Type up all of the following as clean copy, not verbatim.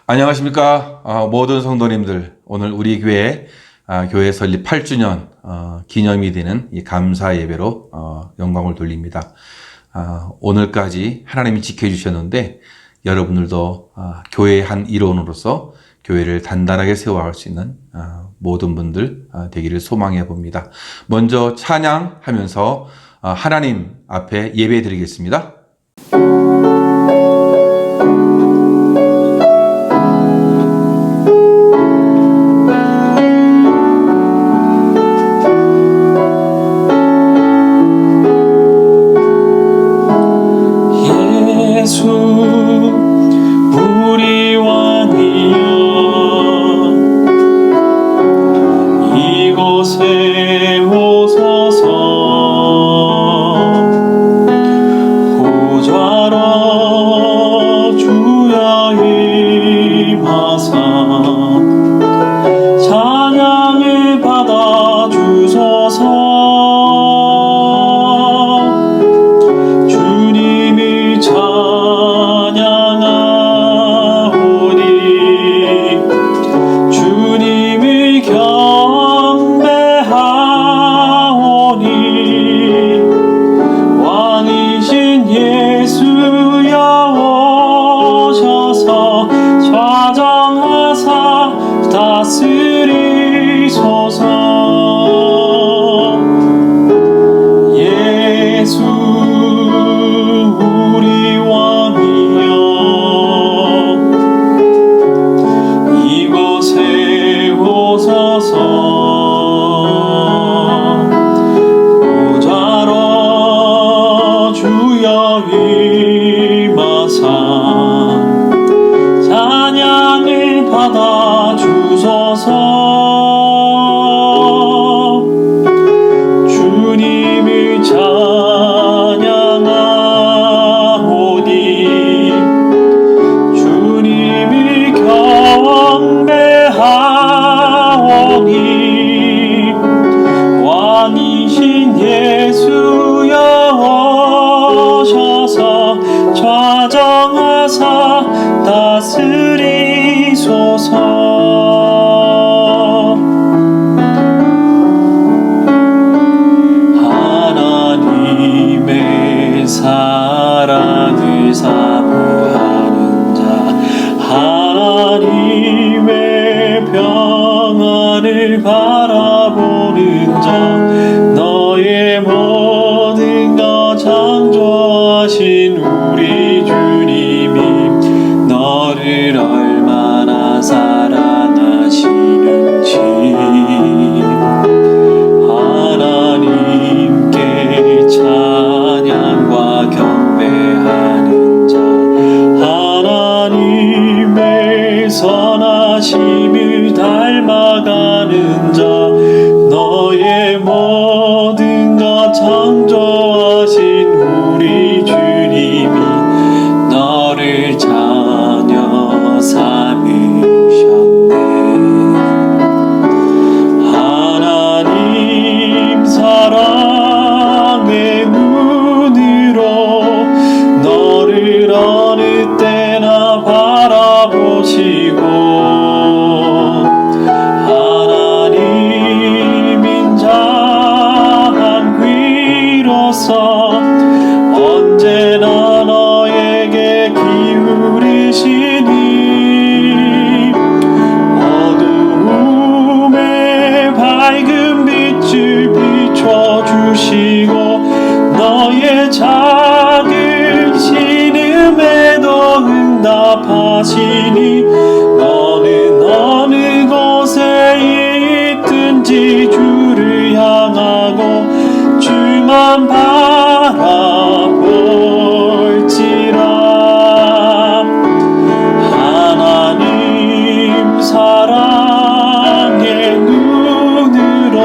안녕하십니까. 모든 성도님들, 오늘 우리 교회 교회 설립 8주년 기념이 되는 이 감사 예배로 영광을 돌립니다. 오늘까지 하나님이 지켜주셨는데 여러분들도 교회의 한 일원으로서 교회를 단단하게 세워갈 수 있는 모든 분들 되기를 소망해 봅니다. 먼저 찬양하면서 하나님 앞에 예배 드리겠습니다. 우리 왕이여 이곳에 오소서 보좌로 주여 임하사 찬양을 받아 주소서 찬양을 받아 주소서 주님을 찬양하오니 주님을 경배하오니 왕이신 예수여 오셔서 좌정하사 다스리소서 하나님의 사랑을 사모하는 자 하나님의 평안을 바라보는 자 너의 모든 것 창조하신 우리 주님이 너를 얼마나 사랑하시는지 하나님께 찬양과 경배하는 자 하나님의 선하심을 닮아가는 자 너의 모든 것 창조하신 우리 주님이 너를 자녀 삼으셨네. 하나님 사랑의 눈으로 너를 어느 때나 바라보 응답하시니 너는 어느 곳에 있든지 주를 향하고 주만 바라볼지라. 하나님 사랑의 눈으로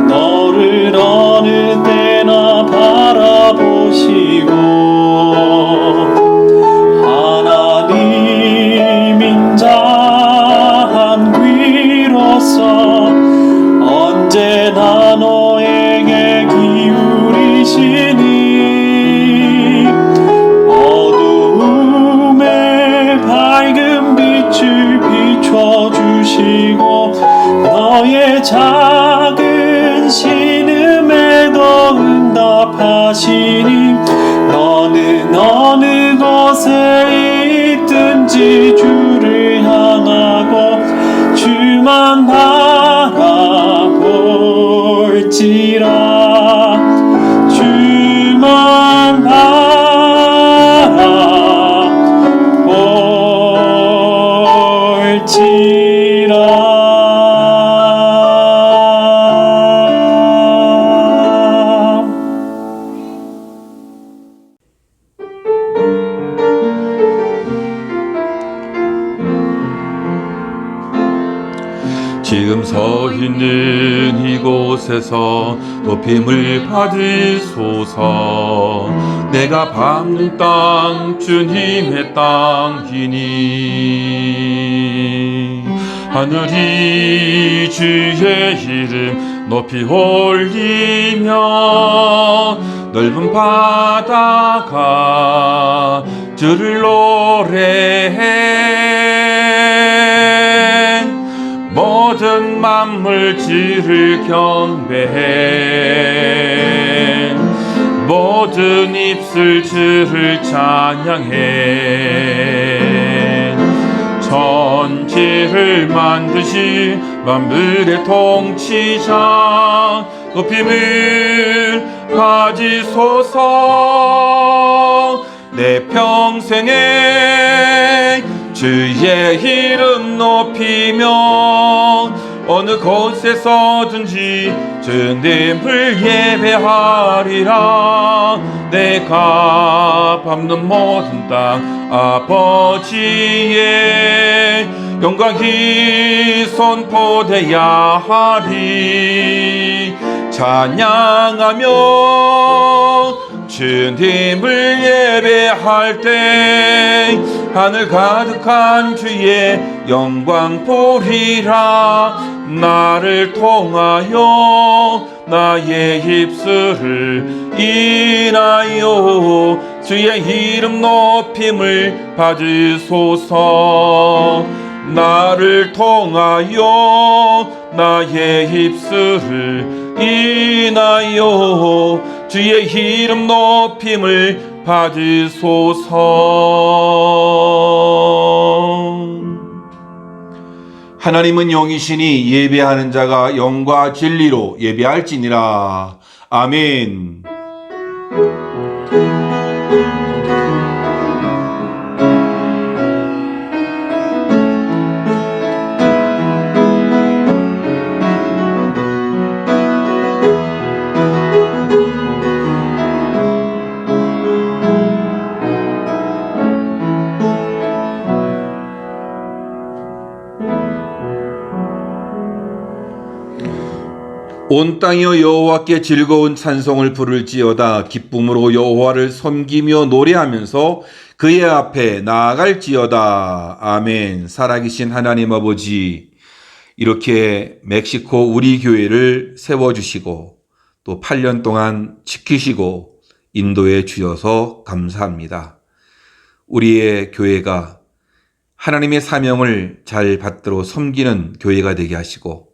너를 어느 때나 바라보시고 하나님 인자한 귀로서 언제나 너에게 기울이시니 어두움에 밝은 빛을 비춰주시고 너의 작은 신음에도 응답하시니 너는 어느 곳에 있든지 주를 향하고 주만 바라볼지라. 주만 바라볼지라. 지금 서 있는 이곳에서 높임을 받으소서. 내가 밟는 땅 주님의 땅이니 하늘이 주의 이름 높이 올리며 넓은 바다가 주를 노래해. 모든 만물지를 경배해. 모든 입술 주를 찬양해. 천지를 만드신 만물의 통치자 높임을 받으소서. 내 평생에 주의 이름 높이며 어느 곳에서든지 주님을 예배하리라. 내가 밟는 모든 땅 아버지의 영광이 선포되야 하리. 찬양하며 주님을 예배할 때 하늘 가득한 주의 영광 보리라. 나를 통하여 나의 입술을 인하여 주의 이름 높임을 받으소서. 나를 통하여 나의 입술을 인하여 주의 이름 높임을 받으소서. 하나님은 영이시니 예배하는 자가 영과 진리로 예배할지니라. 아멘. 온 땅이여 여호와께 즐거운 찬송을 부를지어다. 기쁨으로 여호와를 섬기며 노래하면서 그의 앞에 나아갈지어다. 아멘. 살아계신 하나님 아버지, 이렇게 멕시코 우리 교회를 세워주시고 또 8년 동안 지키시고 인도해 주셔서 감사합니다. 우리의 교회가 하나님의 사명을 잘 받들어 섬기는 교회가 되게 하시고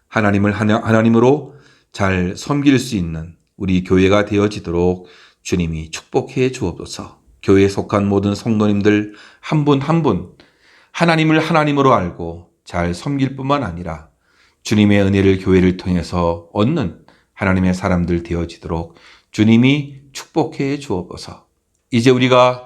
하나님을 하나님으로 잘 섬길 수 있는 우리 교회가 되어지도록 주님이 축복해 주옵소서. 교회에 속한 모든 성도님들 한 분 한 분 하나님을 하나님으로 알고 잘 섬길 뿐만 아니라 주님의 은혜를 교회를 통해서 얻는 하나님의 사람들 되어지도록 주님이 축복해 주옵소서. 이제 우리가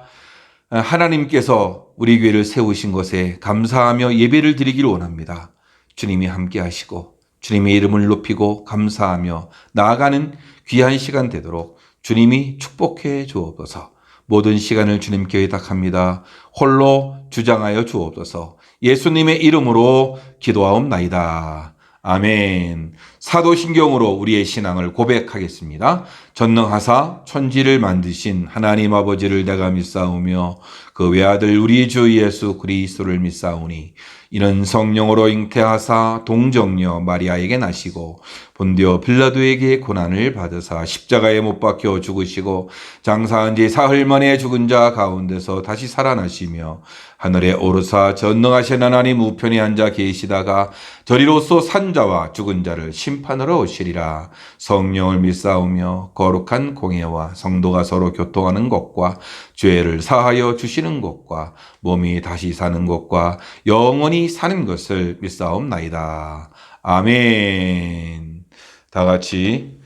하나님께서 우리 교회를 세우신 것에 감사하며 예배를 드리기를 원합니다. 주님이 함께 하시고 주님의 이름을 높이고 감사하며 나아가는 귀한 시간 되도록 주님이 축복해 주옵소서. 모든 시간을 주님께 의탁합니다. 홀로 주장하여 주옵소서. 예수님의 이름으로 기도하옵나이다. 아멘. 사도신경으로 우리의 신앙을 고백하겠습니다. 전능하사 천지를 만드신 하나님 아버지를 내가 믿사오며 그 외아들 우리 주 예수 그리스도를 믿사오니 이는 성령으로 잉태하사 동정녀 마리아에게 나시고 본디오 빌라도에게 고난을 받으사 십자가에 못 박혀 죽으시고 장사한 지 사흘 만에 죽은 자 가운데서 다시 살아나시며 하늘에 오르사 전능하신 하나님 우편에 앉아 계시다가 저리로서 산자와 죽은 자를 심판하러 오시리라. 성령을 믿사오며 거룩한 공예와 성도가 서로 교통하는 것과 죄를 사하여 주시는 것과 몸이 다시 사는 것과 영원히 사는 것을 믿사옵나이다. 아멘. 다 같이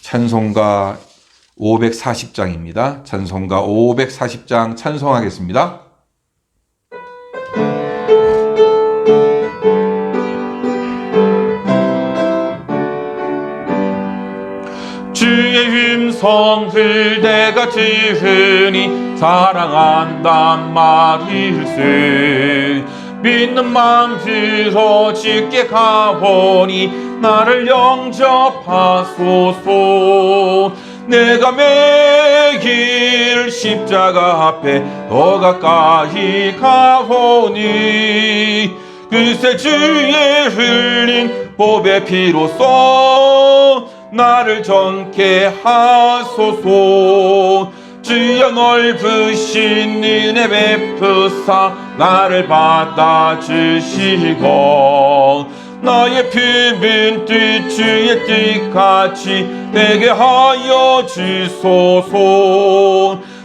찬송가 540장입니다. 찬송가 540장 찬송하겠습니다. 주의 음성을 내가 들으니 사랑한단 말일세. 믿는 마음 들어 주께 가보니 나를 영접하소서. 내가 매일 십자가 앞에 더 가까이 가보니 그새 주의 흘린 보배 피로써 나를 정케 하소서. 주여 넓으신 은혜 베푸사 나를 받아주시고 나의 품은 뜻 주의 뜻같이 되게 하여 주소서.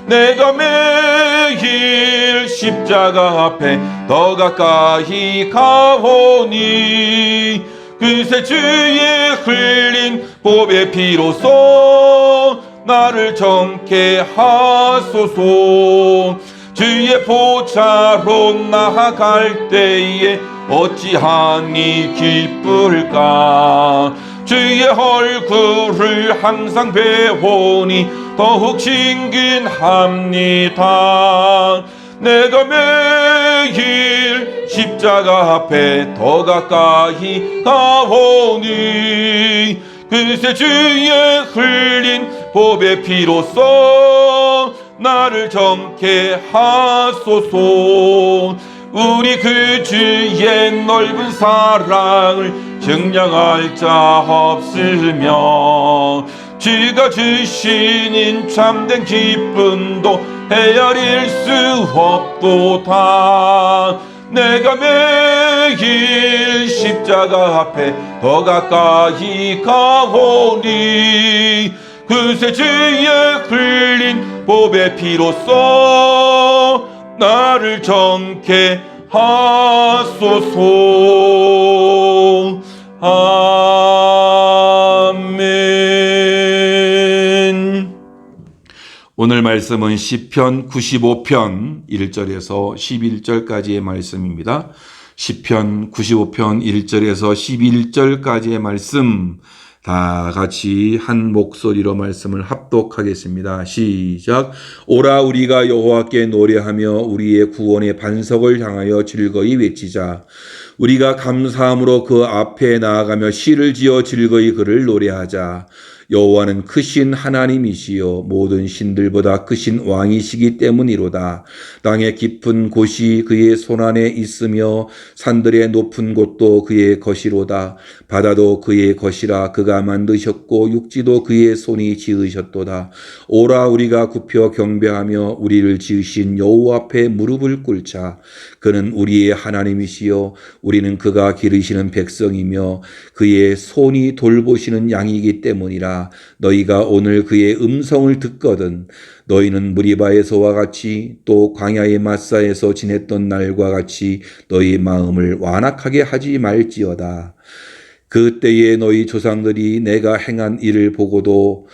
내가 매일 십자가 앞에 더 가까이 가오니 그새 주의 흘린 보배 피로써 나를 정케 하소서. 주의 보좌로 나아갈 때에 어찌하니 기쁠까. 주의 얼굴을 항상 배우니 더욱 친근합니다. 내가 매일 십자가 앞에 더 가까이 가오니 그새 주의 흘린 보배 피로써 나를 정케 하소서. 우리 그 주의 넓은 사랑을 증량할 자 없으며 주가 주시는 참된 기쁨도 헤아릴 수 없도다. 내가 매일 십자가 앞에 더 가까이 가오니 그새 주의 흘린 보배 피로써 나를 정케 하소서. 아멘. 오늘 말씀은 시편 95편 1절에서 11절까지의 말씀입니다. 시편 95편 1절에서 11절까지의 말씀 다 같이 한 목소리로 말씀을 합독하겠습니다. 시작. 오라 우리가 여호와께 노래하며 우리의 구원의 반석을 향하여 즐거이 외치자. 우리가 감사함으로 그 앞에 나아가며 시를 지어 즐거이 그를 노래하자. 여호와는 크신 하나님이시요 모든 신들보다 크신 왕이시기 때문이로다. 땅의 깊은 곳이 그의 손안에 있으며 산들의 높은 곳도 그의 것이로다. 바다도 그의 것이라 그가 만드셨고 육지도 그의 손이 지으셨도다. 오라 우리가 굽혀 경배하며 우리를 지으신 여호와 앞에 무릎을 꿇자. 그는 우리의 하나님이시요 우리는 그가 기르시는 백성이며 그의 손이 돌보시는 양이기 때문이라. 너희가 오늘 그의 음성을 듣거든 너희는 무리바에서와 같이 또 광야의 마사에서 지냈던 날과 같이 너희 마음을 완악하게 하지 말지어다. 그때에 너희 조상들이 내가 행한 일을 보고도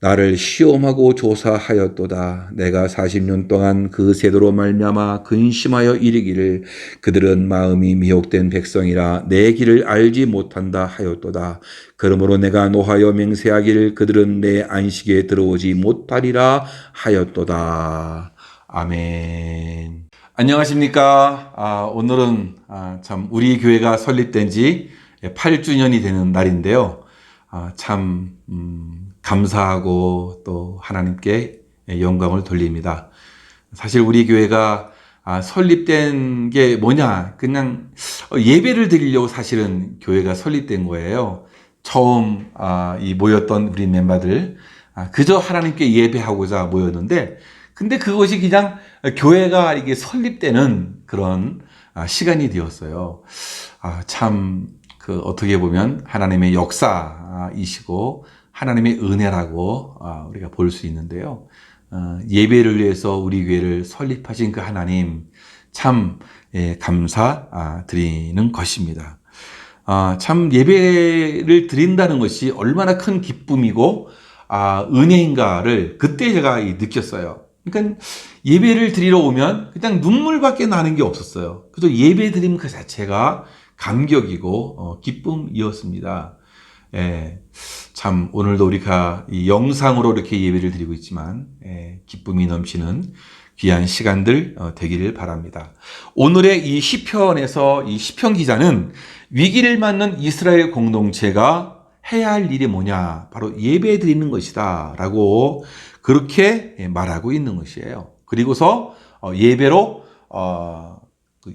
나를 시험하고 조사하였도다. 내가 40년 동안 그 세도로 말미암아 근심하여 이르기를 그들은 마음이 미혹된 백성이라 내 길을 알지 못한다 하였도다. 그러므로 내가 노하여 맹세하기를 그들은 내 안식에 들어오지 못하리라 하였도다. 아멘. 안녕하십니까. 오늘은 참 우리 교회가 설립된 지 8주년이 되는 날인데요. 참 감사하고 또 하나님께 영광을 돌립니다. 사실 우리 교회가 설립된 게 뭐냐, 그냥 예배를 드리려고 사실은 교회가 설립된 거예요. 처음 이 모였던 우리 멤버들 그저 하나님께 예배하고자 모였는데, 근데 그것이 그냥 교회가 이게 설립되는 그런 시간이 되었어요. 참 어떻게 보면 하나님의 역사이시고 하나님의 은혜라고 우리가 볼 수 있는데요. 예배를 위해서 우리 교회를 설립하신 그 하나님 참 감사드리는 것입니다. 참 예배를 드린다는 것이 얼마나 큰 기쁨이고 은혜인가를 그때 제가 느꼈어요. 그러니까 예배를 드리러 오면 그냥 눈물밖에 나는 게 없었어요. 그래서 예배 드림 그 자체가 감격이고 기쁨이었습니다. 참 오늘도 우리가 이 영상으로 이렇게 예배를 드리고 있지만 기쁨이 넘치는 귀한 시간들 되기를 바랍니다. 오늘의 이 시편에서 이 시편 기자는 위기를 맞는 이스라엘 공동체가 해야 할 일이 뭐냐, 바로 예배 드리는 것이다 라고 그렇게 말하고 있는 것이에요. 그리고서 예배로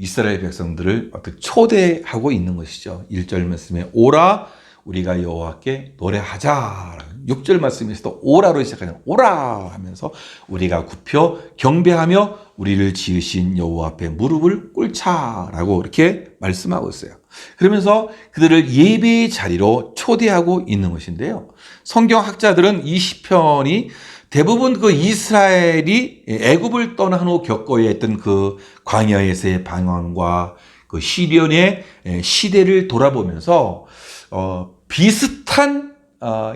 이스라엘 백성들을 어떻게 초대하고 있는 것이죠. 1절 말씀에 오라 우리가 여호와께 노래하자. 6절 말씀에서도 오라로 시작하는 오라 하면서 우리가 굽혀 경배하며 우리를 지으신 여호와 앞에 무릎을 꿇자라고 이렇게 말씀하고 있어요. 그러면서 그들을 예배의 자리로 초대하고 있는 것인데요. 성경학자들은 이 시편이 대부분 그 이스라엘이 애굽을 떠난 후 겪어야 했던 그 광야에서의 방황과 그 시련의 시대를 돌아보면서 비슷한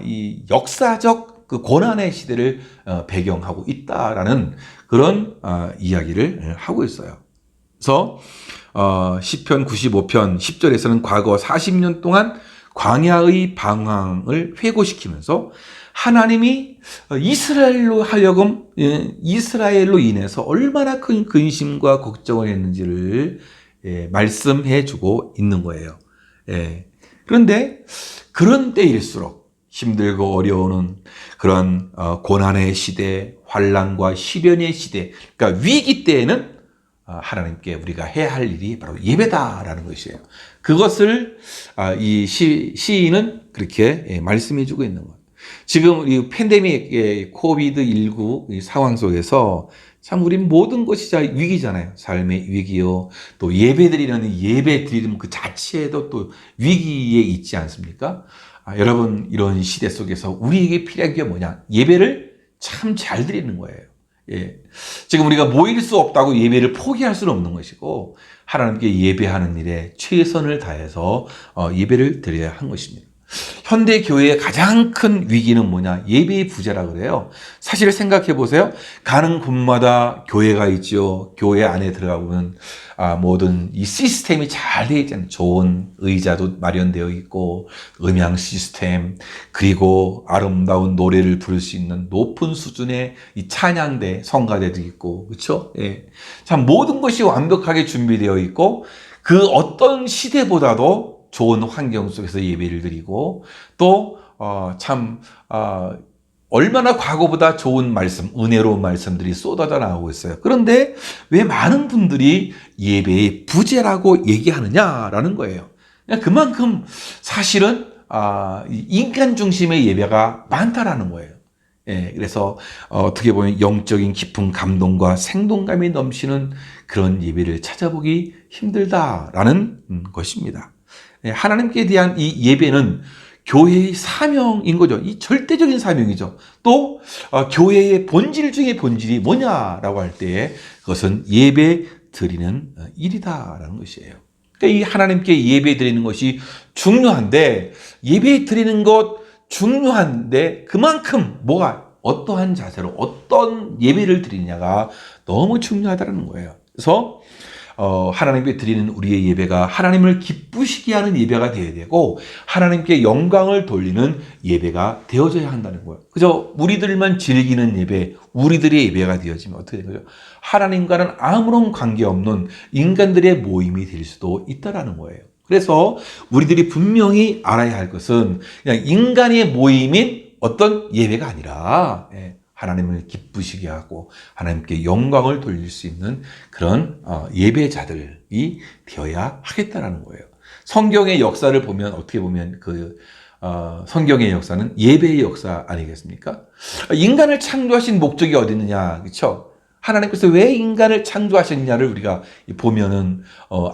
이 역사적 그 고난의 시대를 배경하고 있다라는 그런 이야기를 하고 있어요. 그래서 시편 95편 10절에서는 과거 40년 동안 광야의 방황을 회고시키면서 하나님이 이스라엘로 하여금 이스라엘로 인해서 얼마나 큰 근심과 걱정을 했는지를 말씀해 주고 있는 거예요. 그런데 그런 때일수록 힘들고 어려운 그런 고난의 시대, 환난과 시련의 시대, 그러니까 위기 때에는 하나님께 우리가 해야 할 일이 바로 예배다라는 것이에요. 그것을 이 시인은 그렇게 말씀해 주고 있는 거예요. 지금 이 팬데믹 코비드19 상황 속에서 참 우리 모든 것이 위기잖아요. 삶의 위기요. 또 예배 드리는 그 자체에도 또 위기에 있지 않습니까? 여러분, 이런 시대 속에서 우리에게 필요한 게 뭐냐? 예배를 참 잘 드리는 거예요. 지금 우리가 모일 수 없다고 예배를 포기할 수는 없는 것이고, 하나님께 예배하는 일에 최선을 다해서 예배를 드려야 한 것입니다. 현대 교회의 가장 큰 위기는 뭐냐? 예배의 부재라고 그래요. 사실 생각해 보세요. 가는 곳마다 교회가 있죠. 교회 안에 들어가 보면 모든 이 시스템이 잘 되어 있잖아요. 좋은 의자도 마련되어 있고, 음향 시스템, 그리고 아름다운 노래를 부를 수 있는 높은 수준의 이 찬양대, 성가대도 있고, 그렇죠? 참 모든 것이 완벽하게 준비되어 있고, 그 어떤 시대보다도 좋은 환경 속에서 예배를 드리고, 또 얼마나 과거보다 좋은 말씀, 은혜로운 말씀들이 쏟아져 나오고 있어요. 그런데 왜 많은 분들이 예배의 부재라고 얘기하느냐라는 거예요. 그만큼 사실은 인간 중심의 예배가 많다라는 거예요. 그래서 어떻게 보면 영적인 깊은 감동과 생동감이 넘치는 그런 예배를 찾아보기 힘들다라는 것입니다. 하나님께 대한 이 예배는 교회의 사명인 거죠. 이 절대적인 사명이죠. 또 교회의 본질 중에 본질이 뭐냐라고 할 때 그것은 예배 드리는 일이다라는 것이에요. 그러니까 이 하나님께 예배 드리는 것이 중요한데, 예배 드리는 것 중요한데 그만큼 어떠한 자세로 어떤 예배를 드리냐가 너무 중요하다는 거예요. 그래서 하나님께 드리는 우리의 예배가 하나님을 기쁘시게 하는 예배가 되어야 되고 하나님께 영광을 돌리는 예배가 되어져야 한다는 거예요. 그저 우리들만 즐기는 예배, 우리들의 예배가 되어지면 어떻게 되는 거죠? 하나님과는 아무런 관계없는 인간들의 모임이 될 수도 있다는 거예요. 그래서 우리들이 분명히 알아야 할 것은 그냥 인간의 모임인 어떤 예배가 아니라 하나님을 기쁘시게 하고 하나님께 영광을 돌릴 수 있는 그런 예배자들이 되어야 하겠다라는 거예요. 성경의 역사를 보면 어떻게 보면 성경의 역사는 예배의 역사 아니겠습니까? 인간을 창조하신 목적이 어디 있느냐, 그렇죠? 하나님께서 왜 인간을 창조하셨냐를 우리가 보면은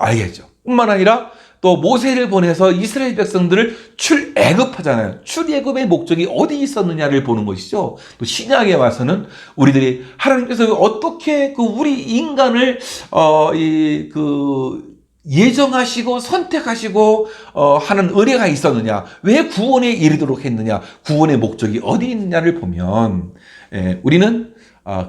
알겠죠. 뿐만 아니라 또 모세를 보내서 이스라엘 백성들을 출애굽하잖아요. 출애굽의 목적이 어디 있었느냐를 보는 것이죠. 또 신약에 와서는 우리들이 하나님께서 어떻게 우리 인간을 예정하시고 선택하시고 하는 의뢰가 있었느냐, 왜 구원에 이르도록 했느냐, 구원의 목적이 어디 있느냐를 보면 우리는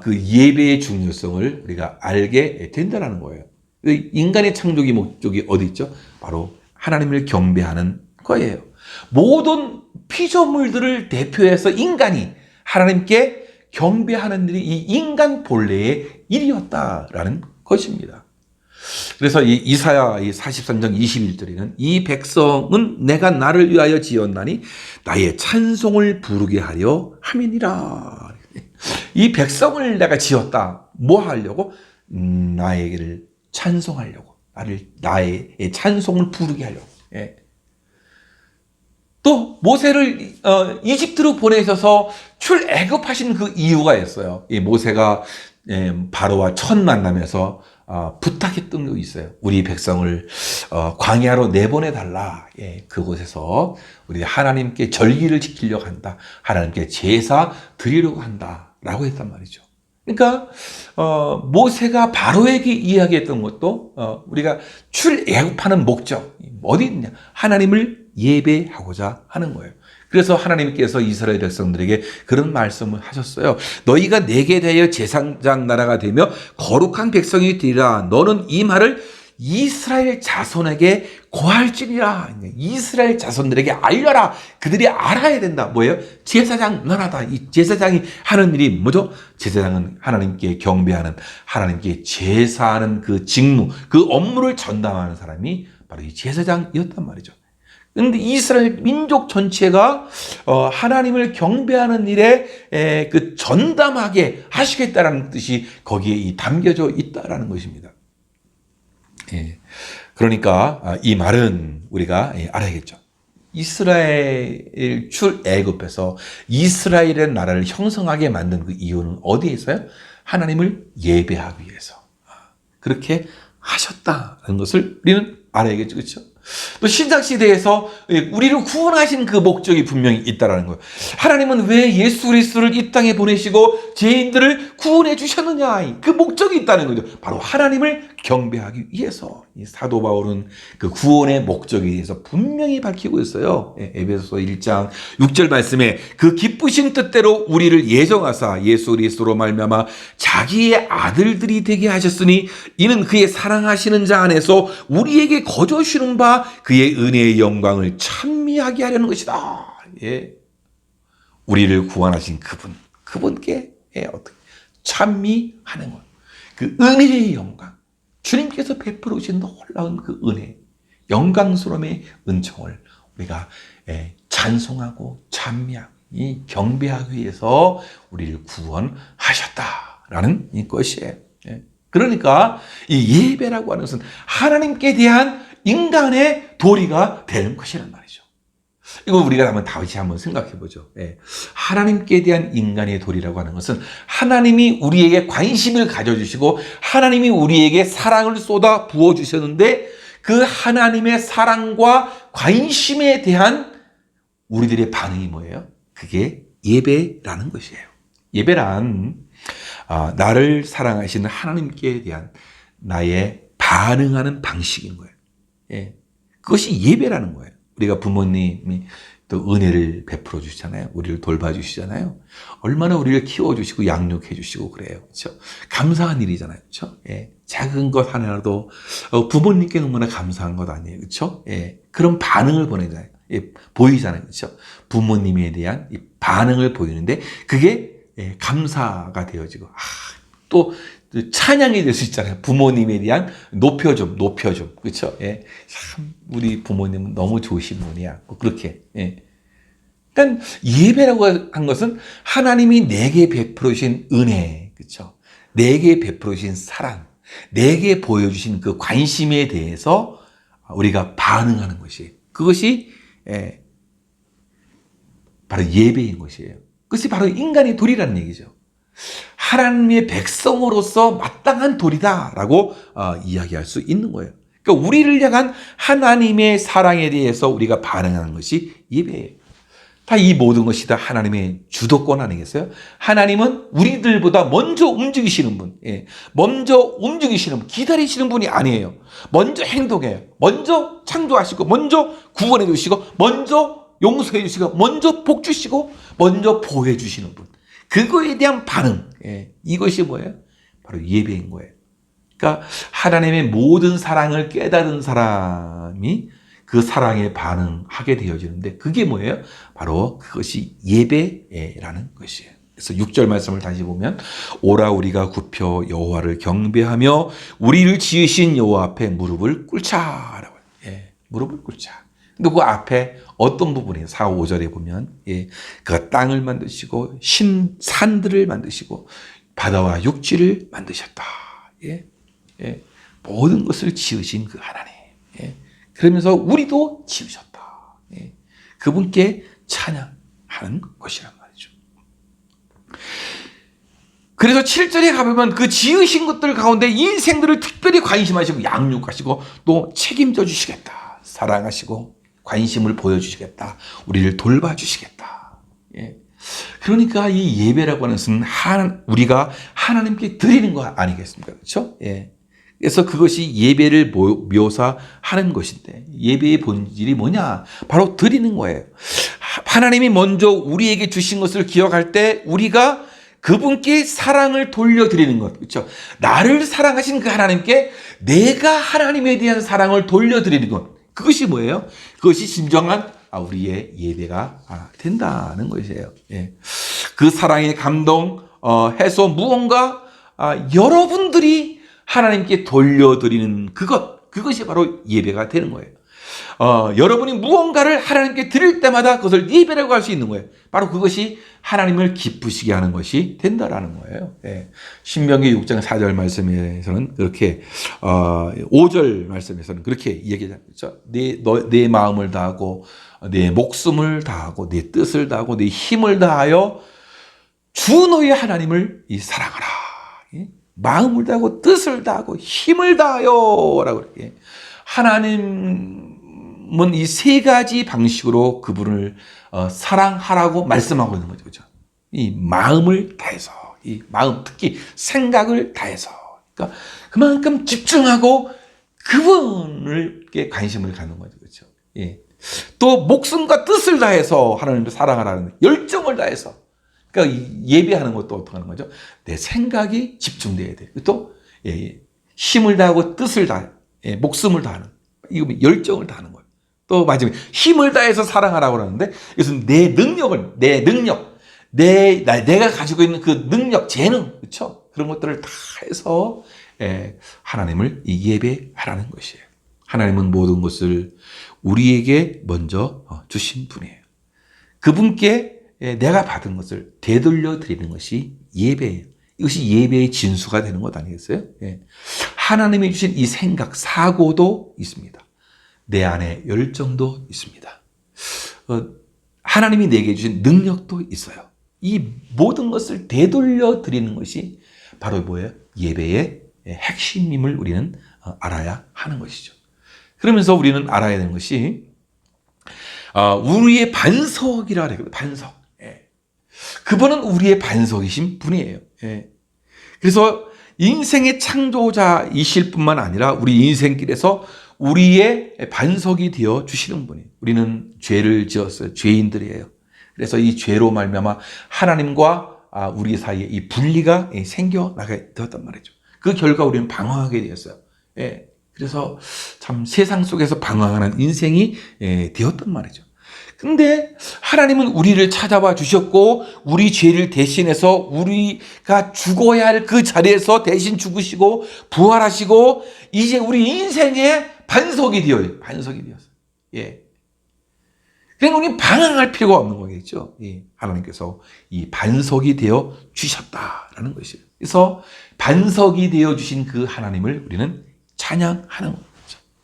그 예배의 중요성을 우리가 알게 된다는 거예요. 인간의 창조의 목적이 어디 있죠? 바로 하나님을 경배하는 거예요. 모든 피조물들을 대표해서 인간이 하나님께 경배하는 일이 이 인간 본래의 일이었다라는 것입니다. 그래서 이 이사야 43장 21절에는 이 백성은 내가 나를 위하여 지었나니 나의 찬송을 부르게 하려 함이니라. 이 백성을 내가 지었다. 뭐 하려고? 나에게를 찬송하려고, 나의 찬송을 부르게 하려고. 또 모세를 이집트로 보내셔서 출애굽하신 그 이유가 있어요. 이 모세가 바로와 첫 만남에서 부탁했던 게 있어요. 우리 백성을 광야로 내보내달라. 그곳에서 우리 하나님께 절기를 지키려고 한다. 하나님께 제사 드리려고 한다라고 했단 말이죠. 그러니까 모세가 바로에게 이야기했던 것도 우리가 출애굽하는 목적 어디 있느냐, 하나님을 예배하고자 하는 거예요. 그래서 하나님께서 이스라엘 백성들에게 그런 말씀을 하셨어요. 너희가 내게 대하여 제사장 나라가 되며 거룩한 백성이 되리라. 너는 이 말을 이스라엘 자손에게 고할지니라. 이스라엘 자손들에게 알려라. 그들이 알아야 된다. 뭐예요? 제사장 나라다. 이 제사장이 하는 일이 뭐죠? 제사장은 하나님께 경배하는, 하나님께 제사하는 그 직무, 그 업무를 전담하는 사람이 바로 이 제사장이었단 말이죠. 그런데 이스라엘 민족 전체가 하나님을 경배하는 일에 그 전담하게 하시겠다라는 뜻이 거기에 담겨져 있다라는 것입니다. 그러니까 이 말은 우리가 알아야겠죠. 이스라엘 출애굽에서 이스라엘의 나라를 형성하게 만든 그 이유는 어디에 있어요? 하나님을 예배하기 위해서 그렇게 하셨다는 것을 우리는 알아야겠죠. 그렇죠? 또 신약시대에서 우리를 구원하신 그 목적이 분명히 있다는 거예요. 하나님은 왜 예수 그리스도를 이 땅에 보내시고 죄인들을 구원해 주셨느냐, 그 목적이 있다는 거죠. 바로 하나님을 경배하기 위해서. 이 사도 바울은 그 구원의 목적에 대해서 분명히 밝히고 있어요. 에베소서 1장 6절 말씀에 그 기쁘신 뜻대로 우리를 예정하사 예수 그리스도로 말미암아 자기의 아들들이 되게 하셨으니 이는 그의 사랑하시는 자 안에서 우리에게 거저 주는 바 그의 은혜의 영광을 찬미하게 하려는 것이다. 우리를 구원하신 그분께 어떻게 찬미하는 것, 그 은혜의 영광, 주님께서 베풀어 주신 놀라운 그 은혜, 영광스러움의 은총을 우리가 찬송하고 찬미하고 경배하기 위해서 우리를 구원하셨다라는 것이에요. 그러니까 이 예배라고 하는 것은 하나님께 대한 인간의 도리가 되는 것이란 말이죠. 이거 우리가 다시 한번 생각해 보죠. 하나님께 대한 인간의 도리라고 하는 것은 하나님이 우리에게 관심을 가져주시고 하나님이 우리에게 사랑을 쏟아 부어주셨는데 그 하나님의 사랑과 관심에 대한 우리들의 반응이 뭐예요? 그게 예배라는 것이에요. 예배란 나를 사랑하시는 하나님께 대한 나의 반응하는 방식인 거예요. 그것이 예배라는 거예요. 우리가 부모님이 또 은혜를 베풀어 주시잖아요. 우리를 돌봐주시잖아요. 얼마나 우리를 키워주시고 양육해 주시고 그래요. 그렇죠? 감사한 일이잖아요. 그렇죠? 예. 작은 것 하나라도 부모님께 너무나 감사한 것 아니에요. 그렇죠? 예. 그런 반응을 보내잖아요. 예. 보이잖아요. 그렇죠? 부모님에 대한 이 반응을 보이는데 그게 예. 감사가 되어지고 또 찬양이 될 수 있잖아요. 부모님에 대한 높여줌. 그렇죠? 예. 참 우리 부모님은 너무 좋으신 분이야. 그렇게. 예. 그러니까 예배라고 한 것은 하나님이 내게 베풀어 주신 은혜. 그렇죠? 내게 베풀어 주신 사랑. 내게 보여 주신 그 관심에 대해서 우리가 반응하는 것이 그것이 예. 바로 예배인 것이에요. 그것이 바로 인간의 도리라는 얘기죠. 하나님의 백성으로서 마땅한 도리다라고 이야기할 수 있는 거예요. 그러니까 우리를 향한 하나님의 사랑에 대해서 우리가 반응하는 것이 예배예요. 다 이 모든 것이 다 하나님의 주도권 아니겠어요? 하나님은 우리들보다 먼저 움직이시는 분, 예. 먼저 움직이시는 분, 기다리시는 분이 아니에요. 먼저 행동해요. 먼저 창조하시고, 먼저 구원해 주시고, 먼저 용서해 주시고, 먼저 복 주시고, 먼저 보호해 주시는 분. 그거에 대한 반응, 예. 이것이 뭐예요? 바로 예배인 거예요. 그러니까 하나님의 모든 사랑을 깨달은 사람이 그 사랑에 반응하게 되어지는데 그게 뭐예요? 바로 그것이 예배라는 것이에요. 그래서 6절 말씀을 다시 보면 오라 우리가 굽혀 여호와를 경배하며 우리를 지으신 여호와 앞에 무릎을 꿇자라고. 예, 무릎을 꿇자. 근데 그 앞에 어떤 부분이 4, 5절에 보면 예, 그가 땅을 만드시고 산들을 만드시고 바다와 육지를 만드셨다. 예, 예, 모든 것을 지으신 그 하나님. 예, 그러면서 우리도 지으셨다. 예, 그분께 찬양하는 것이란 말이죠. 그래서 7절에 가보면 그 지으신 것들 가운데 인생들을 특별히 관심하시고 양육하시고 또 책임져 주시겠다. 사랑하시고 관심을 보여주시겠다. 우리를 돌봐주시겠다. 예. 그러니까 이 예배라고 하는 것은 우리가 하나님께 드리는 거 아니겠습니까? 그렇죠? 예. 그래서 그것이 예배를 묘사하는 것인데 예배의 본질이 뭐냐? 바로 드리는 거예요. 하나님이 먼저 우리에게 주신 것을 기억할 때 우리가 그분께 사랑을 돌려드리는 것. 그렇죠? 나를 사랑하신 그 하나님께 내가 하나님에 대한 사랑을 돌려드리는 것. 그것이 뭐예요? 그것이 진정한 우리의 예배가 된다는 것이에요. 예. 그 사랑의 감동 해서 무언가 여러분들이 하나님께 돌려드리는 그것이 바로 예배가 되는 거예요. 여러분이 무언가를 하나님께 드릴 때마다 그것을 예배라고 할 수 있는 거예요. 바로 그것이 하나님을 기쁘시게 하는 것이 된다라는 거예요. 예. 신명기 6장 4절 말씀에서는 그렇게 5절 말씀에서는 그렇게 얘기하죠. 내 마음을 다하고 내 목숨을 다하고 내 뜻을 다하고 내 힘을 다하여 주 너의 하나님을 사랑하라. 예? 마음을 다하고 뜻을 다하고 힘을 다하여라고 그렇게 하나님은 이 세 가지 방식으로 그분을 사랑하라고 말씀하고 있는 거죠. 그렇죠? 이 마음을 다해서, 이 마음 특히 생각을 다해서, 그러니까 그만큼 집중하고 그분을께 관심을 갖는 거죠. 그렇죠? 예. 또 목숨과 뜻을 다해서 하나님을 사랑하라는 열정을 다해서. 그러니까 예배하는 것도 어떻게 하는 거죠? 내 생각이 집중돼야 돼. 또 힘을 다하고 뜻을 다해, 목숨을 다하는, 이거 열정을 다하는 거예요. 또 마지막에 힘을 다해서 사랑하라고 그러는데 이것은 내 능력을, 내가 가지고 있는 그 능력, 재능, 그렇죠? 그런 것들을 다 해서 하나님을 예배하라는 것이에요. 하나님은 모든 것을 우리에게 먼저 주신 분이에요. 그분께 내가 받은 것을 되돌려 드리는 것이 예배예요. 이것이 예배의 진수가 되는 것 아니겠어요? 예. 하나님이 주신 이 생각, 사고도 있습니다. 내 안에 열정도 있습니다. 하나님이 내게 주신 능력도 있어요. 이 모든 것을 되돌려 드리는 것이 바로 뭐예요? 예배의 핵심임을 우리는 알아야 하는 것이죠. 그러면서 우리는 알아야 되는 것이 우리의 반석이라 그래요. 반석. 그분은 우리의 반석이신 분이에요. 그래서 인생의 창조자이실 뿐만 아니라 우리 인생길에서 우리의 반석이 되어 주시는 분이에요. 우리는 죄를 지었어요. 죄인들이에요. 그래서 이 죄로 말미암아 하나님과 우리 사이에 이 분리가 생겨나게 되었단 말이죠. 그 결과 우리는 방황하게 되었어요. 예. 그래서 참 세상 속에서 방황하는 인생이 되었단 말이죠. 근데 하나님은 우리를 찾아와 주셨고 우리 죄를 대신해서 우리가 죽어야 할 그 자리에서 대신 죽으시고 부활하시고 이제 우리 인생의 반석이 되었어요. 예. 그러니까 우리 방황할 필요가 없는 거겠죠. 예. 하나님께서 이 반석이 되어 주셨다라는 것이에요. 그래서 반석이 되어 주신 그 하나님을 우리는 찬양하는 거죠.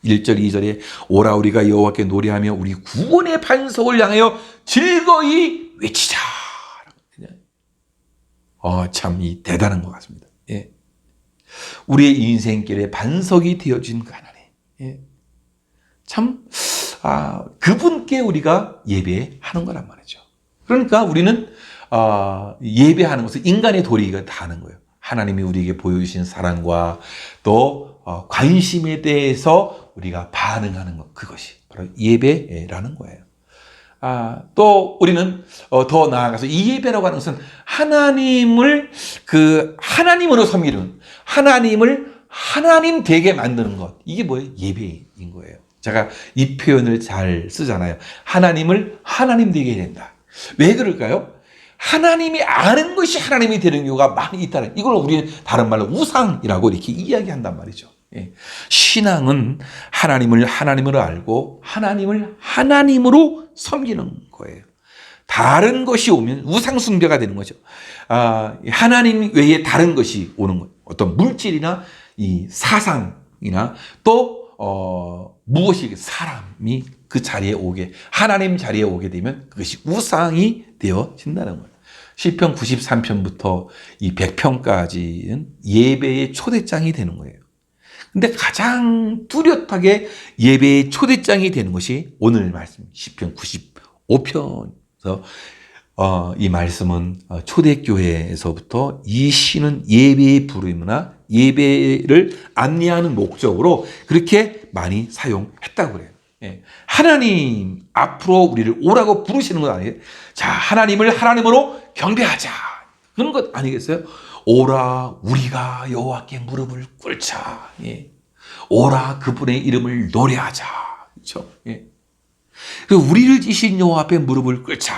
1절, 2절에 오라 우리가 여호와께 노래하며 우리 구원의 반석을 향하여 즐거이 외치자. 참 이 대단한 것 같습니다. 예. 우리의 인생길에 반석이 되어진 그 하나님. 예. 참 그분께 우리가 예배하는 거란 말이죠. 그러니까 우리는 예배하는 것은 인간의 도리가 다 하는 거예요. 하나님이 우리에게 보여주신 사랑과 또 관심에 대해서 우리가 반응하는 것, 그것이 바로 예배라는 거예요. 또 우리는 더 나아가서 이 예배라고 하는 것은 하나님을 하나님으로 섬기는, 하나님을 하나님 되게 만드는 것, 이게 뭐예요? 예배인 거예요. 제가 이 표현을 잘 쓰잖아요. 하나님을 하나님 되게 해야 된다. 왜 그럴까요? 하나님이 아는 것이 하나님이 되는 경우가 많이 있다는, 이걸 우리는 다른 말로 우상이라고 이렇게 이야기한단 말이죠. 예. 신앙은 하나님을 하나님으로 알고 하나님을 하나님으로 섬기는 거예요. 다른 것이 오면 우상 숭배가 되는 거죠. 하나님 외에 다른 것이 오는 거예요. 어떤 물질이나 이 사상이나 또 무엇이 사람이 그 자리에 하나님 자리에 오게 되면 그것이 우상이 되어진다는 거예요. 시편 93편부터 이 100편까지는 예배의 초대장이 되는 거예요. 근데 가장 뚜렷하게 예배의 초대장이 되는 것이 오늘 말씀 시편 95편에서 이 말씀은 초대교회에서부터 이 시는 예배의 부름이나 예배를 안내하는 목적으로 그렇게 많이 사용했다고 그래요. 예. 하나님 앞으로 우리를 오라고 부르시는 건 아니에요. 자, 하나님을 하나님으로 경배하자. 그런 것 아니겠어요? 오라 우리가 여호와께 무릎을 꿇자. 예. 오라 그분의 이름을 노래하자. 그렇죠? 예. 우리를 지신 여호와 앞에 무릎을 꿇자.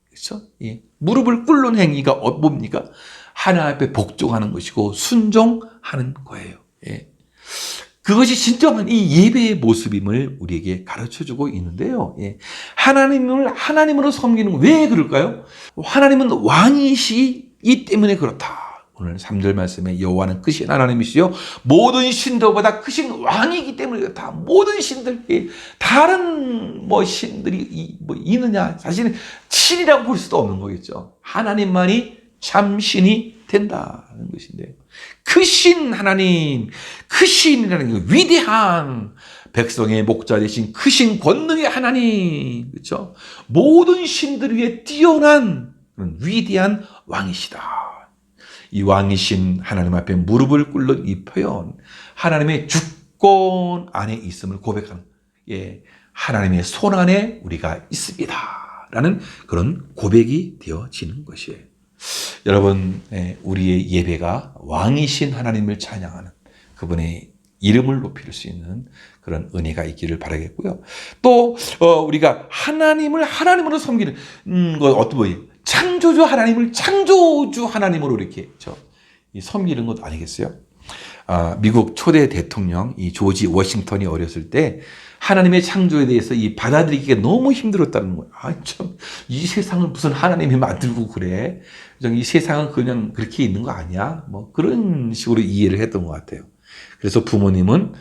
그렇죠? 예. 무릎을 꿇는 행위가 뭡니까? 하나님 앞에 복종하는 것이고 순종하는 거예요. 예. 그것이 진정한 이 예배의 모습임을 우리에게 가르쳐주고 있는데요. 예. 하나님을 하나님으로 섬기는 건 왜 그럴까요? 하나님은 왕이시기 때문에 그렇다. 오늘 3절 말씀에 여호와는 크신 하나님이시요 모든 신들보다 크신 왕이기 때문에 그렇다. 모든 신들, 다른 신들이 있느냐? 사실은 신이라고 볼 수도 없는 거겠죠. 하나님만이 참 신이 된다는 것인데요. 크신 하나님, 크신이라는 게 위대한 백성의 목자 되신 크신 권능의 하나님, 그렇죠? 모든 신들 위에 뛰어난 그런 위대한 왕이시다. 이 왕이신 하나님 앞에 무릎을 꿇는 이 표현, 하나님의 주권 안에 있음을 고백하는, 하나님의 손 안에 우리가 있습니다. 라는 그런 고백이 되어지는 것이에요. 여러분, 우리의 예배가 왕이신 하나님을 찬양하는 그분의 이름을 높일 수 있는 그런 은혜가 있기를 바라겠고요. 또 우리가 하나님을 하나님으로 섬기는 것 어떤 거예요? 창조주 하나님을 창조주 하나님으로 이렇게 섬기는 것 아니겠어요? 미국 초대 대통령 이 조지 워싱턴이 어렸을 때 하나님의 창조에 대해서 이 받아들이기가 너무 힘들었다는 거예요. 이 세상을 무슨 하나님이 만들고 그래? 이 세상은 그냥 그렇게 있는 거 아니야? 그런 식으로 이해를 했던 것 같아요. 그래서 부모님은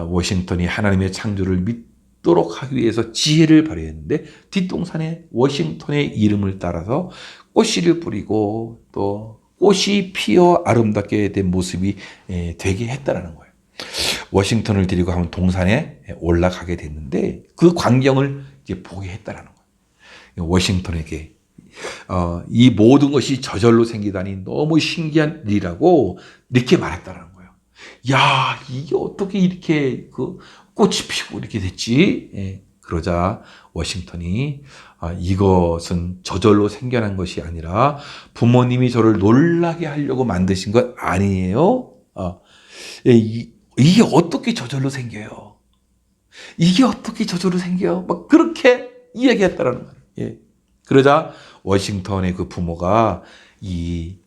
워싱턴이 하나님의 창조를 믿도록 하기 위해서 지혜를 발휘했는데 뒷동산에 워싱턴의 이름을 따라서 꽃씨를 뿌리고 또 꽃이 피어 아름답게 된 모습이 되게 했다라는 거예요. 워싱턴을 데리고 한번 동산에 올라가게 됐는데 그 광경을 이제 보게 했다라는 거예요. 워싱턴에게 이 모든 것이 저절로 생기다니 너무 신기한 일이라고 이렇게 말했다라는 거예요. 야, 이게 어떻게 이렇게 그 꽃이 피고 이렇게 됐지? 예, 그러자 워싱턴이 이것은 저절로 생겨난 것이 아니라 부모님이 저를 놀라게 하려고 만드신 것 아니에요? 예, 이게 어떻게 저절로 생겨요? 이게 어떻게 저절로 생겨요? 막 그렇게 이야기했다라는 거예요. 예. 그러자 워싱턴의 그 부모가 이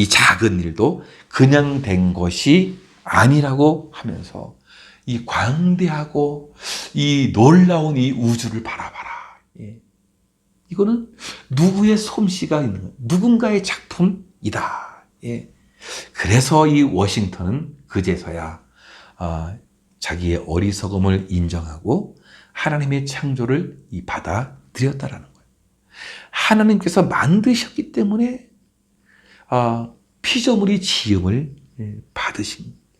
작은 일도 그냥 된 것이 아니라고 하면서 이 광대하고 이 놀라운 이 우주를 바라봐라. 예. 이거는 누구의 솜씨가 있는 거예요. 누군가의 작품이다. 예. 그래서 이 워싱턴은 그제서야 자기의 어리석음을 인정하고 하나님의 창조를 받아들였다라는 거예요. 하나님께서 만드셨기 때문에 피조물이 지음을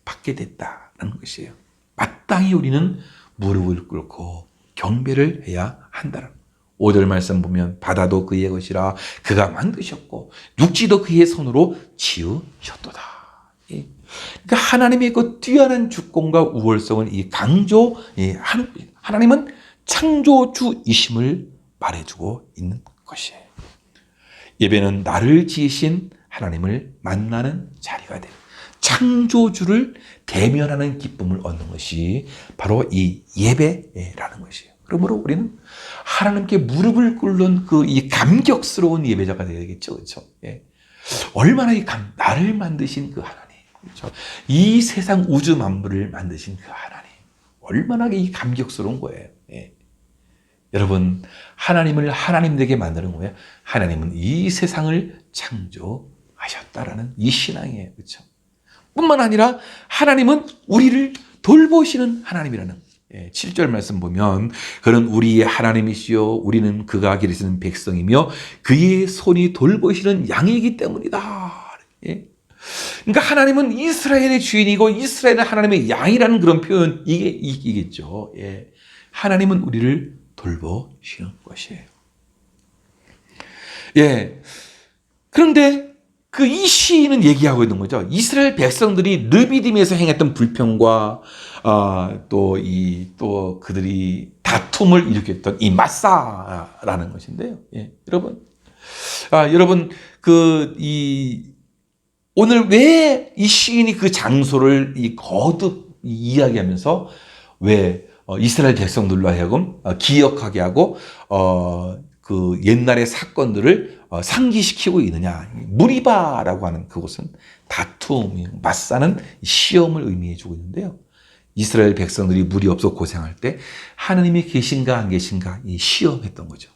받게 됐다는 것이에요. 마땅히 우리는 무릎을 꿇고 경배를 해야 한다는 거예요. 5절 말씀 보면 바다도 그의 것이라 그가 만드셨고 육지도 그의 손으로 지으셨도다. 예. 그러니까 하나님의 그 뛰어난 주권과 우월성을 강조하는 거예요. 하나님은 창조주이심을 말해주고 있는 것이에요. 예배는 나를 지으신 하나님을 만나는 자리가 돼요. 창조주를 대면하는 기쁨을 얻는 것이 바로 이 예배라는 것이에요. 그러므로 우리는 하나님께 무릎을 꿇는 이 감격스러운 예배자가 되야겠죠, 그렇죠? 예. 얼마나 나를 만드신 그 하나님, 그렇죠? 이 세상 우주 만물을 만드신 그 하나님, 얼마나 이 감격스러운 거예요. 예. 여러분, 하나님을 하나님 되게 만드는 거예요. 하나님은 이 세상을 창조하셨다라는 이 신앙이에요, 그렇죠? 뿐만 아니라 하나님은 우리를 돌보시는 하나님이라는 7절 말씀 보면 그는 우리의 하나님이시요 우리는 그가 기르시는 백성이며 그의 손이 돌보시는 양이기 때문이다. 예. 그러니까 하나님은 이스라엘의 주인이고 이스라엘은 하나님의 양이라는 그런 표현 이겠죠. 예. 하나님은 우리를 돌보시는 것이에요. 예. 그런데 이 시인은 얘기하고 있는 거죠. 이스라엘 백성들이 르비딤에서 행했던 불평과 또 그들이 다툼을 일으켰던 이 마사라는 것인데요. 예, 여러분 오늘 왜 이 시인이 그 장소를 거듭 이야기하면서 왜 이스라엘 백성들로 하여금 기억하게 하고 그 옛날의 사건들을 상기시키고 있느냐. 무리바라고 하는 그곳은 다툼, 맞사는 시험을 의미해 주고 있는데요. 이스라엘 백성들이 물이 없어 고생할 때 하나님이 계신가 안 계신가 시험했던 거죠.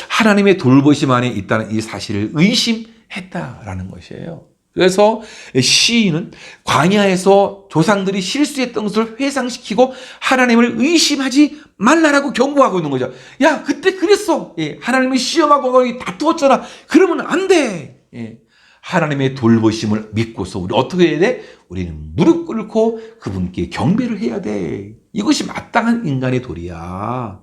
하나님의 돌보심 안에 있다는 이 사실을 의심했다라는 것이에요. 그래서 시인은 광야에서 조상들이 실수했던 것을 회상시키고 하나님을 의심하지 말라라고 경고하고 있는 거죠. 야, 그때 그랬어. 예, 하나님을 시험하고 다투었잖아. 그러면 안 돼. 예, 하나님의 돌보심을 믿고서 우리 어떻게 해야 돼? 우리는 무릎 꿇고 그분께 경배를 해야 돼. 이것이 마땅한 인간의 도리야.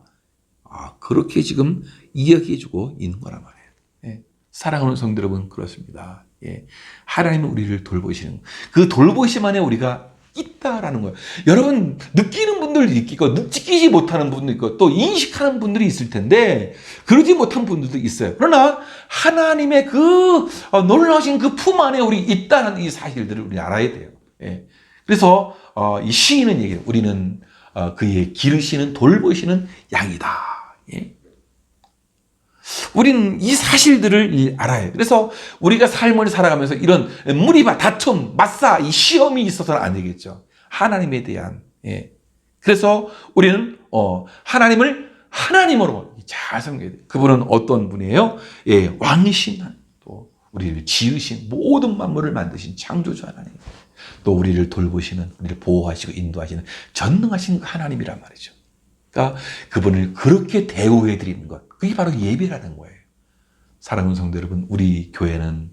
그렇게 지금 이야기해주고 있는 거란 말이에요. 예, 사랑하는 성도 여러분, 그렇습니다. 예, 하나님은 우리를 돌보시는 그 돌보심 안에 우리가 있다라는 거예요. 여러분, 느끼는 분들도 있고 느끼지 못하는 분도 있고 또 인식하는 분들이 있을 텐데 그러지 못한 분들도 있어요. 그러나 하나님의 그 놀라우신 그 품 안에 우리 있다는 이 사실들을 우리 알아야 돼요. 예. 그래서 이 시인은 얘기해요. 우리는 그의 기르시는 돌보시는 양이다. 예. 우리는 이 사실들을 알아요. 그래서 우리가 삶을 살아가면서 이런 무리바, 다툼, 맞사, 이 시험이 있어서는 안 되겠죠. 하나님에 대한. 예. 그래서 우리는 하나님을 하나님으로 잘 섬겨야 돼요. 그분은 어떤 분이에요? 예, 왕이신 하나님, 또 우리를 지으신 모든 만물을 만드신 창조주 하나님, 또 우리를 돌보시는, 우리를 보호하시고 인도하시는 전능하신 하나님이란 말이죠. 그러니까 그분을 그렇게 대우해 드리는 것, 그게 바로 예배라는 거예요. 사랑하는 성도 여러분, 우리 교회는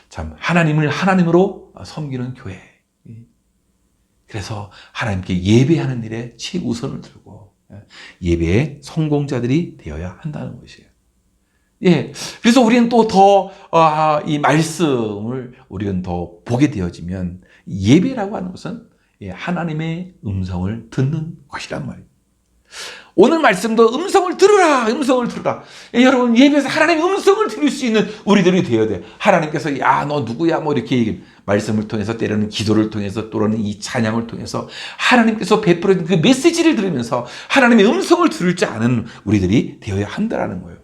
참 하나님을 하나님으로 섬기는 교회. 그래서 하나님께 예배하는 일에 최우선을 두고 예배의 성공자들이 되어야 한다는 것이에요. 예. 그래서 우리는 또 더 이 말씀을 우리는 더 보게 되어지면 예배라고 하는 것은 하나님의 음성을 듣는 것이란 말이에요. 오늘 말씀도 음성을 들으라, 음성을 들으라. 여러분, 예배에서 하나님의 음성을 들을 수 있는 우리들이 되어야 돼요. 하나님께서 야, 너 누구야? 뭐 이렇게 말씀을 통해서, 때로는 기도를 통해서, 또는 이 찬양을 통해서 하나님께서 베풀어진 그 메시지를 들으면서 하나님의 음성을 들을 줄 아는 우리들이 되어야 한다라는 거예요.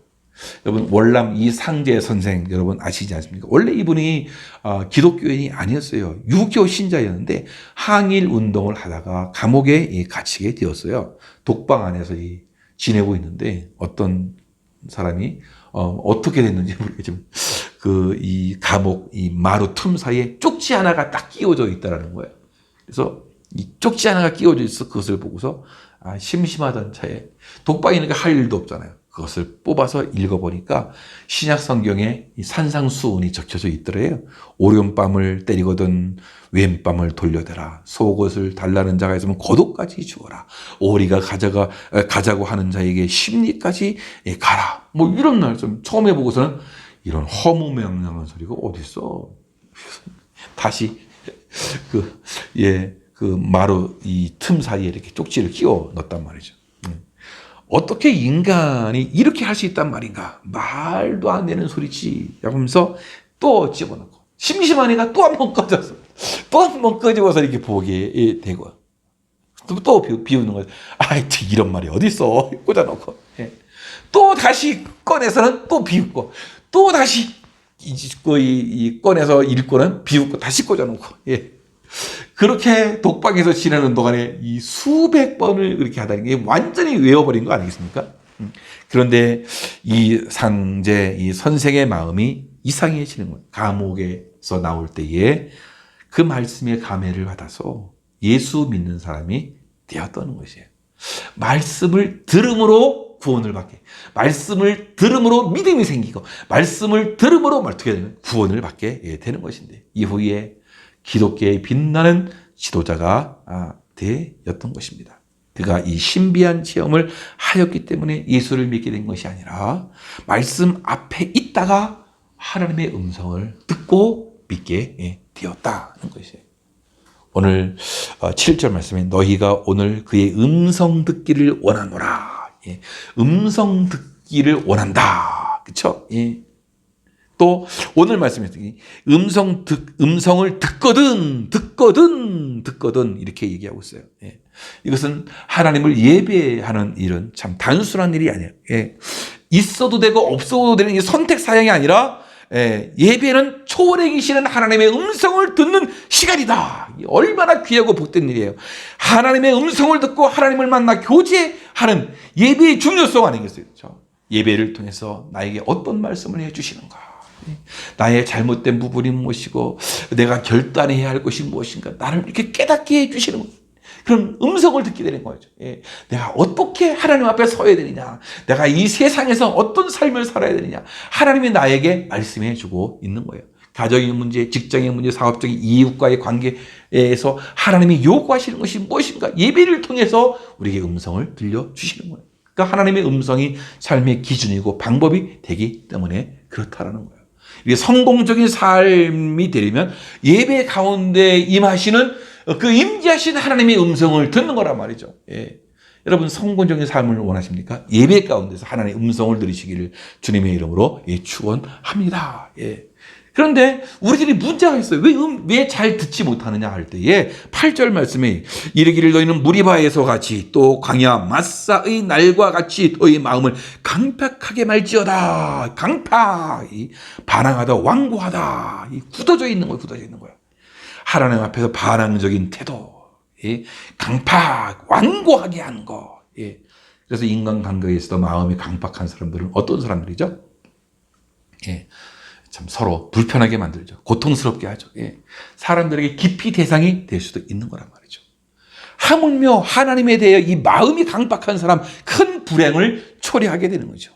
여러분, 월남 이상재 선생 여러분 아시지 않습니까? 원래 이분이 기독교인이 아니었어요. 유교 신자였는데 항일 운동을 하다가 감옥에 갇히게 되었어요. 독방 안에서 지내고 있는데 어떤 사람이 어떻게 됐는지 모르겠지만 이 감옥 이 마루 틈 사이에 쪽지 하나가 딱 끼워져 있다라는 거예요. 그래서 이 쪽지 하나가 끼워져 있어 그것을 보고서 심심하던 차에 독방이니까 할 일도 없잖아요. 그것을 뽑아서 읽어보니까 신약 성경에 산상수훈이 적혀져 있더래요. 오른밤을 때리거든 왼밤을 돌려대라. 속옷을 달라는 자가 있으면 겉옷까지 주어라. 오리가 가자고 하는 자에게 심리까지 가라. 뭐 이런 말씀 처음 해보고서는 이런 허무맹랑한 소리가 어딨어. 다시 그 마루 이 틈 사이에 이렇게 쪽지를 끼워 넣었단 말이죠. 어떻게 인간이 이렇게 할 수 있단 말인가? 말도 안 되는 소리지. 하면서 또 집어넣고 심심하니까 또 한 번 꺼져서 또 한 번 끄집어서 이렇게 보게 되고 또 비우는 거예요. 이런 말이 어디 있어? 꽂아놓고 또 다시 꺼내서는 또 비웃고 또 다시 꺼내서 읽고는 비웃고 다시 꽂아놓고 그렇게 독방에서 지내는 동안에 이 수백 번을 그렇게 하다니 게 완전히 외워버린 거 아니겠습니까? 그런데 이 선생의 마음이 이상해지는 거예요. 감옥에서 나올 때에 그 말씀의 감회를 받아서 예수 믿는 사람이 되었다는 것이에요. 말씀을 들음으로 구원을 받게, 말씀을 들음으로 믿음이 생기고, 말씀을 들음으로 어떻게 되면 구원을 받게 되는 것인데, 이후에 기독교의 빛나는 지도자가 되었던 것입니다. 그가 이 신비한 체험을 하였기 때문에 예수를 믿게 된 것이 아니라 말씀 앞에 있다가 하나님의 음성을 듣고 믿게 되었다는 것이에요. 오늘 7절 말씀에 너희가 오늘 그의 음성 듣기를 원하노라. 음성 듣기를 원한다. 그렇죠? 또 오늘 말씀에 음성을 듣거든 이렇게 얘기하고 있어요. 이것은 하나님을 예배하는 일은 참 단순한 일이 아니에요. 있어도 되고 없어도 되는 이 선택 사양이 아니라 예배는 초월해 계시는 하나님의 음성을 듣는 시간이다. 얼마나 귀하고 복된 일이에요. 하나님의 음성을 듣고 하나님을 만나 교제하는 예배의 중요성 아니겠어요? 그렇죠? 예배를 통해서 나에게 어떤 말씀을 해주시는가, 나의 잘못된 부분이 무엇이고 내가 결단해야 할 것이 무엇인가, 나를 이렇게 깨닫게 해주시는 거예요. 그런 음성을 듣게 되는 거죠. 내가 어떻게 하나님 앞에 서야 되느냐, 내가 이 세상에서 어떤 삶을 살아야 되느냐, 하나님이 나에게 말씀해 주고 있는 거예요. 가정의 문제, 직장의 문제, 사업적인 이웃과의 관계에서 하나님이 요구하시는 것이 무엇인가, 예배를 통해서 우리에게 음성을 들려주시는 거예요. 그러니까 하나님의 음성이 삶의 기준이고 방법이 되기 때문에 그렇다라는 거예요. 이게 성공적인 삶이 되려면 예배 가운데 임하시는 그 임재하신 하나님의 음성을 듣는 거란 말이죠. 여러분, 성공적인 삶을 원하십니까? 예배 가운데서 하나님의 음성을 들으시기를 주님의 이름으로 축원합니다. 그런데 우리들이 문제가 있어요. 왜 잘 듣지 못하느냐 할 때에 8절 말씀에 이르기를 너희는 무리바에서 같이 또 광야 마사의 날과 같이 너희 마음을 강팍하게 말지어다. 강팍, 반항하다, 완고하다, 굳어져 있는 거예요. 하나님 앞에서 반항적인 태도, 강팍, 완고하게 하는 거. 그래서 인간관계에서도 마음이 강팍한 사람들은 어떤 사람들이죠? 참 서로 불편하게 만들죠. 고통스럽게 하죠. 사람들에게 깊이 대상이 될 수도 있는 거란 말이죠. 하물며 하나님에 대해 이 마음이 강박한 사람, 큰 불행을 초래하게 되는 거죠.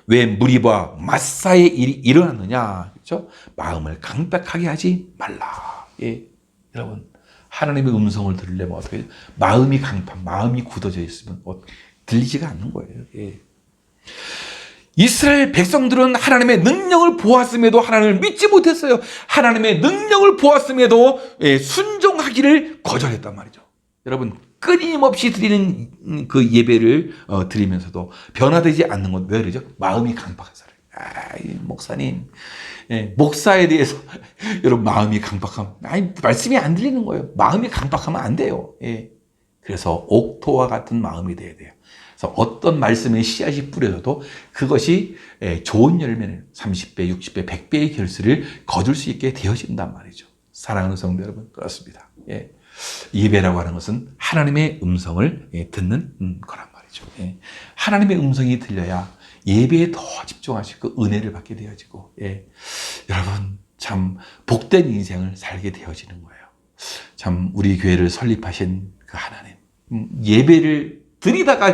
왜 무리바 마사의 일이 일어났느냐? 그렇죠? 마음을 강박하게 하지 말라. 여러분, 하나님의 음성을 들으려면 어떻게 해요? 마음이 강팍, 마음이 굳어져 있으면 들리지가 않는 거예요. 이스라엘 백성들은 하나님의 능력을 보았음에도 하나님을 믿지 못했어요. 하나님의 능력을 보았음에도 순종하기를 거절했단 말이죠. 여러분, 끊임없이 드리는 그 예배를 드리면서도 변화되지 않는 건 왜 그러죠? 마음이 강박해서. 목사님, 목사에 대해서 여러분 마음이 강박하면 말씀이 안 들리는 거예요. 마음이 강박하면 안 돼요. 그래서 옥토와 같은 마음이 돼야 돼요. 그래서 어떤 말씀의 씨앗이 뿌려져도 그것이 좋은 열매는 30배, 60배, 100배의 결실을 거둘 수 있게 되어진단 말이죠. 사랑하는 성도 여러분, 그렇습니다. 예배라고 하는 것은 하나님의 음성을 듣는 거란 말이죠. 하나님의 음성이 들려야 예배에 더 집중하시고 은혜를 받게 되어지고, 여러분 참 복된 인생을 살게 되어지는 거예요. 참 우리 교회를 설립하신 그 하나님, 예배를 드리다가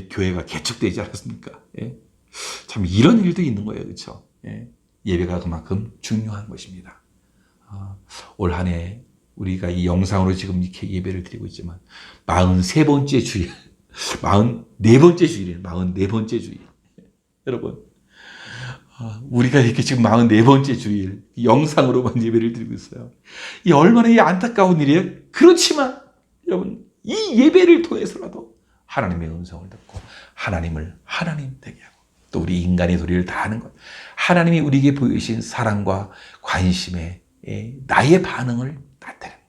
교회가 개척되지 않았습니까? 참 이런 일도 있는 거예요, 그렇죠? 예배가 그만큼 중요한 것입니다. 올 한 해 우리가 이 영상으로 지금 이렇게 예배를 드리고 있지만 43번째 주일, 44번째 주일이에요. 44번째 주일. 여러분, 우리가 이렇게 지금 44번째 주일 영상으로만 예배를 드리고 있어요. 이 얼마나 이 안타까운 일이에요. 그렇지만 여러분, 이 예배를 통해서라도 하나님의 음성을 듣고 하나님을 하나님 되게 하고 또 우리 인간의 도리를 다하는 것, 하나님이 우리에게 보이신 사랑과 관심에 나의 반응을 나타내는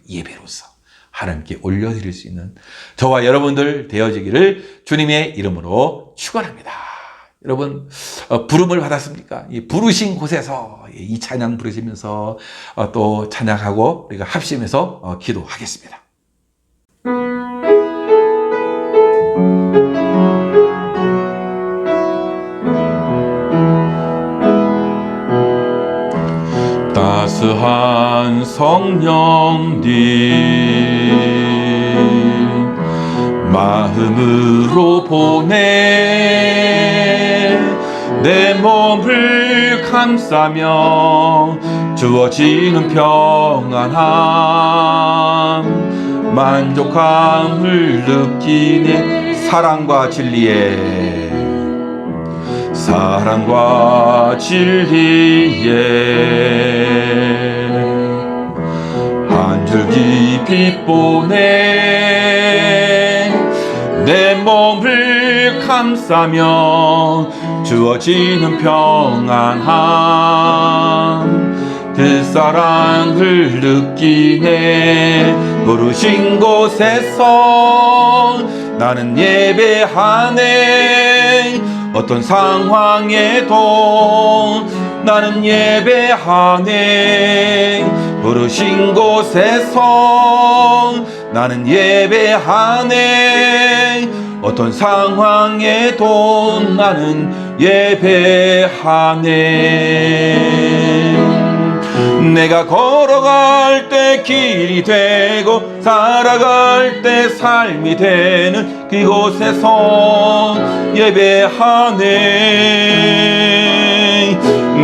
예배로서 하나님께 올려드릴 수 있는 저와 여러분들 되어지기를 주님의 이름으로 축원합니다. 여러분, 부름을 받았습니까? 이 부르신 곳에서 이 찬양 부르시면서 또 찬양하고 우리가 합심해서 기도하겠습니다. 따스한 성령님 마음으로 보내 내 몸을 감싸며 주어지는 평안함 만족함을 느끼네 사랑과 진리에 한 줄기 빛 보내 내 몸을 감싸며 주어지는 평안함 그 사랑을 느끼네 부르신 곳에서 나는 예배하네 어떤 상황에도 나는 예배하네 부르신 곳에서 나는 예배하네 어떤 상황에도 나는 예배하네 내가 걸어갈 때 길이 되고 살아갈 때 삶이 되는 그곳에서 예배하네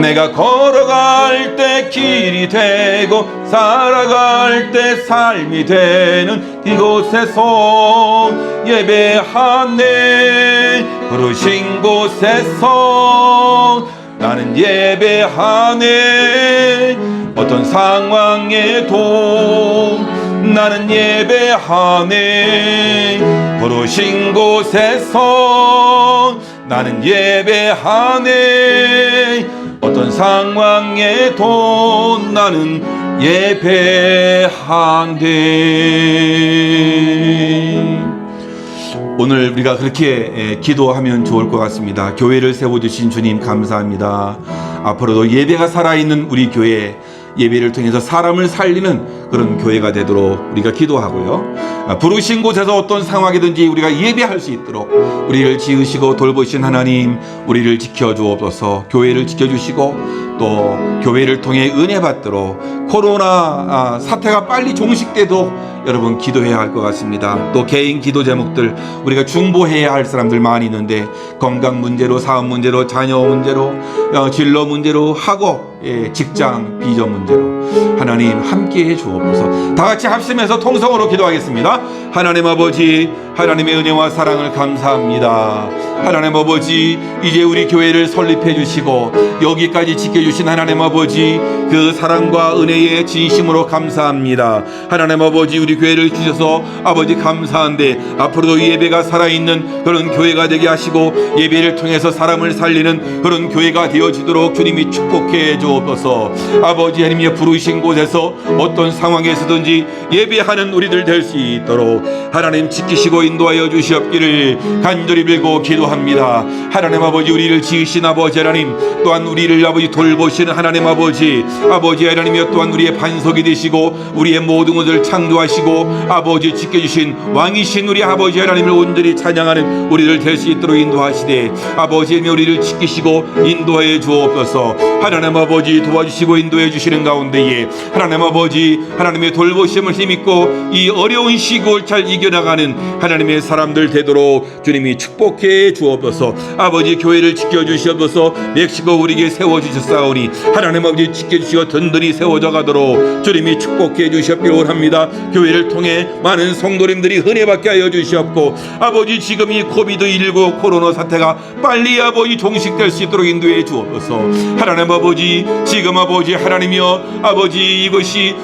내가 걸어갈 때 길이 되고 살아갈 때 삶이 되는 그곳에서 예배하네 부르신 곳에서 나는 예배하네 어떤 상황에도 나는 예배하네 부르신 곳에서 나는 예배하네 어떤 상황에도 나는 예배하네 오늘 우리가 그렇게 기도하면 좋을 것 같습니다. 교회를 세워주신 주님 감사합니다. 앞으로도 예배가 살아있는 우리 교회 예배를 통해서 사람을 살리는 그런 교회가 되도록 우리가 기도하고요. 부르신 곳에서 어떤 상황이든지 우리가 예배할 수 있도록 우리를 지으시고 돌보신 하나님 우리를 지켜주옵소서. 교회를 지켜주시고 또 교회를 통해 은혜 받도록 코로나 사태가 빨리 종식돼도 여러분 기도해야 할 것 같습니다. 또 개인 기도 제목들 우리가 중보해야 할 사람들 많이 있는데 건강 문제로 사업 문제로 자녀 문제로 진로 문제로 학업 직장 비전 문제로 하나님 함께해 주옵소서. 다 같이 합심해서 통성으로 기도하겠습니다. 하나님 아버지, 하나님의 은혜와 사랑을 감사합니다. 하나님 아버지, 이제 우리 교회를 설립해 주시고 여기까지 지켜주신 하나님 아버지, 그 사랑과 은혜의 진심으로 감사합니다. 하나님 아버지, 우리 교회를 주셔서 아버지 감사한데 앞으로도 예배가 살아있는 그런 교회가 되게 하시고 예배를 통해서 사람을 살리는 그런 교회가 되어지도록 주님이 축복해 주옵소서. 아버지 하나님의 부르신 곳에서 어떤 상황에서든지 예배하는 우리들 될 수 있도록 하나님 지키시고 인도하여 주시옵기를 간절히 빌고 기도합니다. 하나님 아버지, 우리를 지으신 아버지 하나님, 또한 우리를 아버지 돌보시는 하나님 아버지, 아버지 하나님이여 또한 우리의 반석이 되시고 우리의 모든 것을 창조하시고 아버지 지켜주신 왕이신 우리 아버지 하나님을 온전히 찬양하는 우리를 될 수 있도록 인도하시되 아버지 하나님 우리를 지키시고 인도해 주옵소서. 하나님 아버지 도와주시고 인도해 주시는 가운데에 하나님 아버지 하나님의 돌보심을 힘입고 이 어려운 시국을 잘 이겨나가는 하나님의 사람들 되도록 주님이 축복해 주옵소서. 아버지 교회를 지켜주시옵소서. 멕시코 우리에게 세워주셨사오니 하나님 아버지 지켜주시고 든든히 세워져 가도록 주님이 축복해 주시옵기를 원합니다. 교회를 통해 많은 성도님들이 은혜받게 하여 주시옵고 아버지 지금 이 코비드19 코로나 사태가 빨리 아버지 종식될 수 있도록 인도해 주옵소서. 하나님 아버지, 지금 아버지 하나님이여 아버지 이것이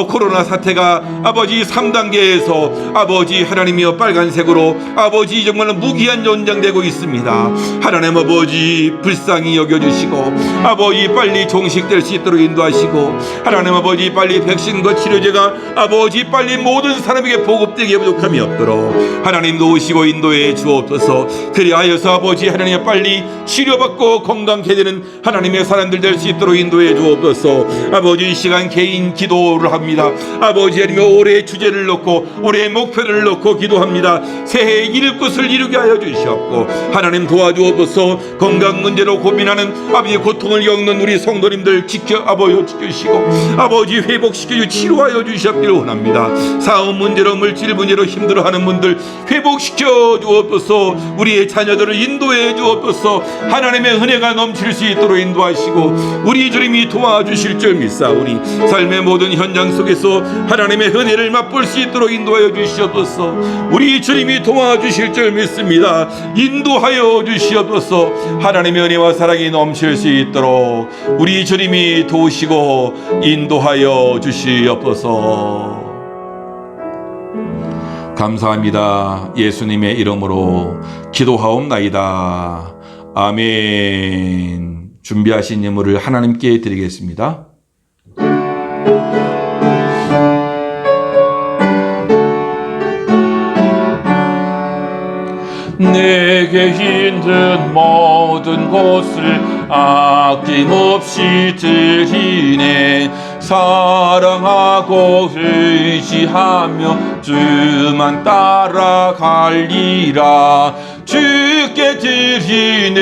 코로나 사태가 아버지 3단계에서 아버지 하나님이여 빨간색으로 아버지 정말 무기한 연장되고 있습니다. 하나님 아버지 불쌍히 여겨주시고 아버지 빨리 종식될 수 있도록 인도하시고 하나님 아버지 빨리 백신과 치료제가 아버지 빨리 모든 사람에게 보급되게 부족함이 없도록 하나님 도우시고 인도해 주옵소서. 그리하여서 아버지 하나님 빨리 치료받고 건강케 되는 하나님의 사람들 될 수 있도록 인도해 주옵소서. 아버지 이 시간 개인 기도를 합니다. 아버지 하나님 올해의 주제를 놓고 올해의 목표를 놓고 기도합니다. 새해에 이룰 것을 이루게 하여 주시옵고 하나님 도와주옵소서. 건강 문제로 고민하는 아버지 고통을 겪는 우리 성도님들 지켜주시고 아버지 회복시켜 치료하여 주시옵기를 원합니다. 사업 문제로 물질 문제로 힘들어하는 분들 회복시켜 주옵소서. 우리의 자녀들을 인도해 주옵소서. 하나님의 은혜가 넘칠 수 있도록 인도하시고 우리 주님이 도와주실 줄 믿사오니 삶의 모든 현장 속에서 하나님의 은혜를 맛볼 수 있도록 인도하여 주시옵소서. 우리 주님이 도와주실 줄 믿습니다. 인도하여 주시옵소서. 하나님의 은혜와 사랑이 넘칠 수 있도록 우리 주님이 도우시고 인도하여 주시옵소서. 감사합니다. 예수님의 이름으로 기도하옵나이다. 아멘. 준비하신 예물을 하나님께 드리겠습니다. 내게 있는 모든 것을 아낌없이 드리네. 사랑하고 의지하며 주만 따라갈리라. 주께 드리네,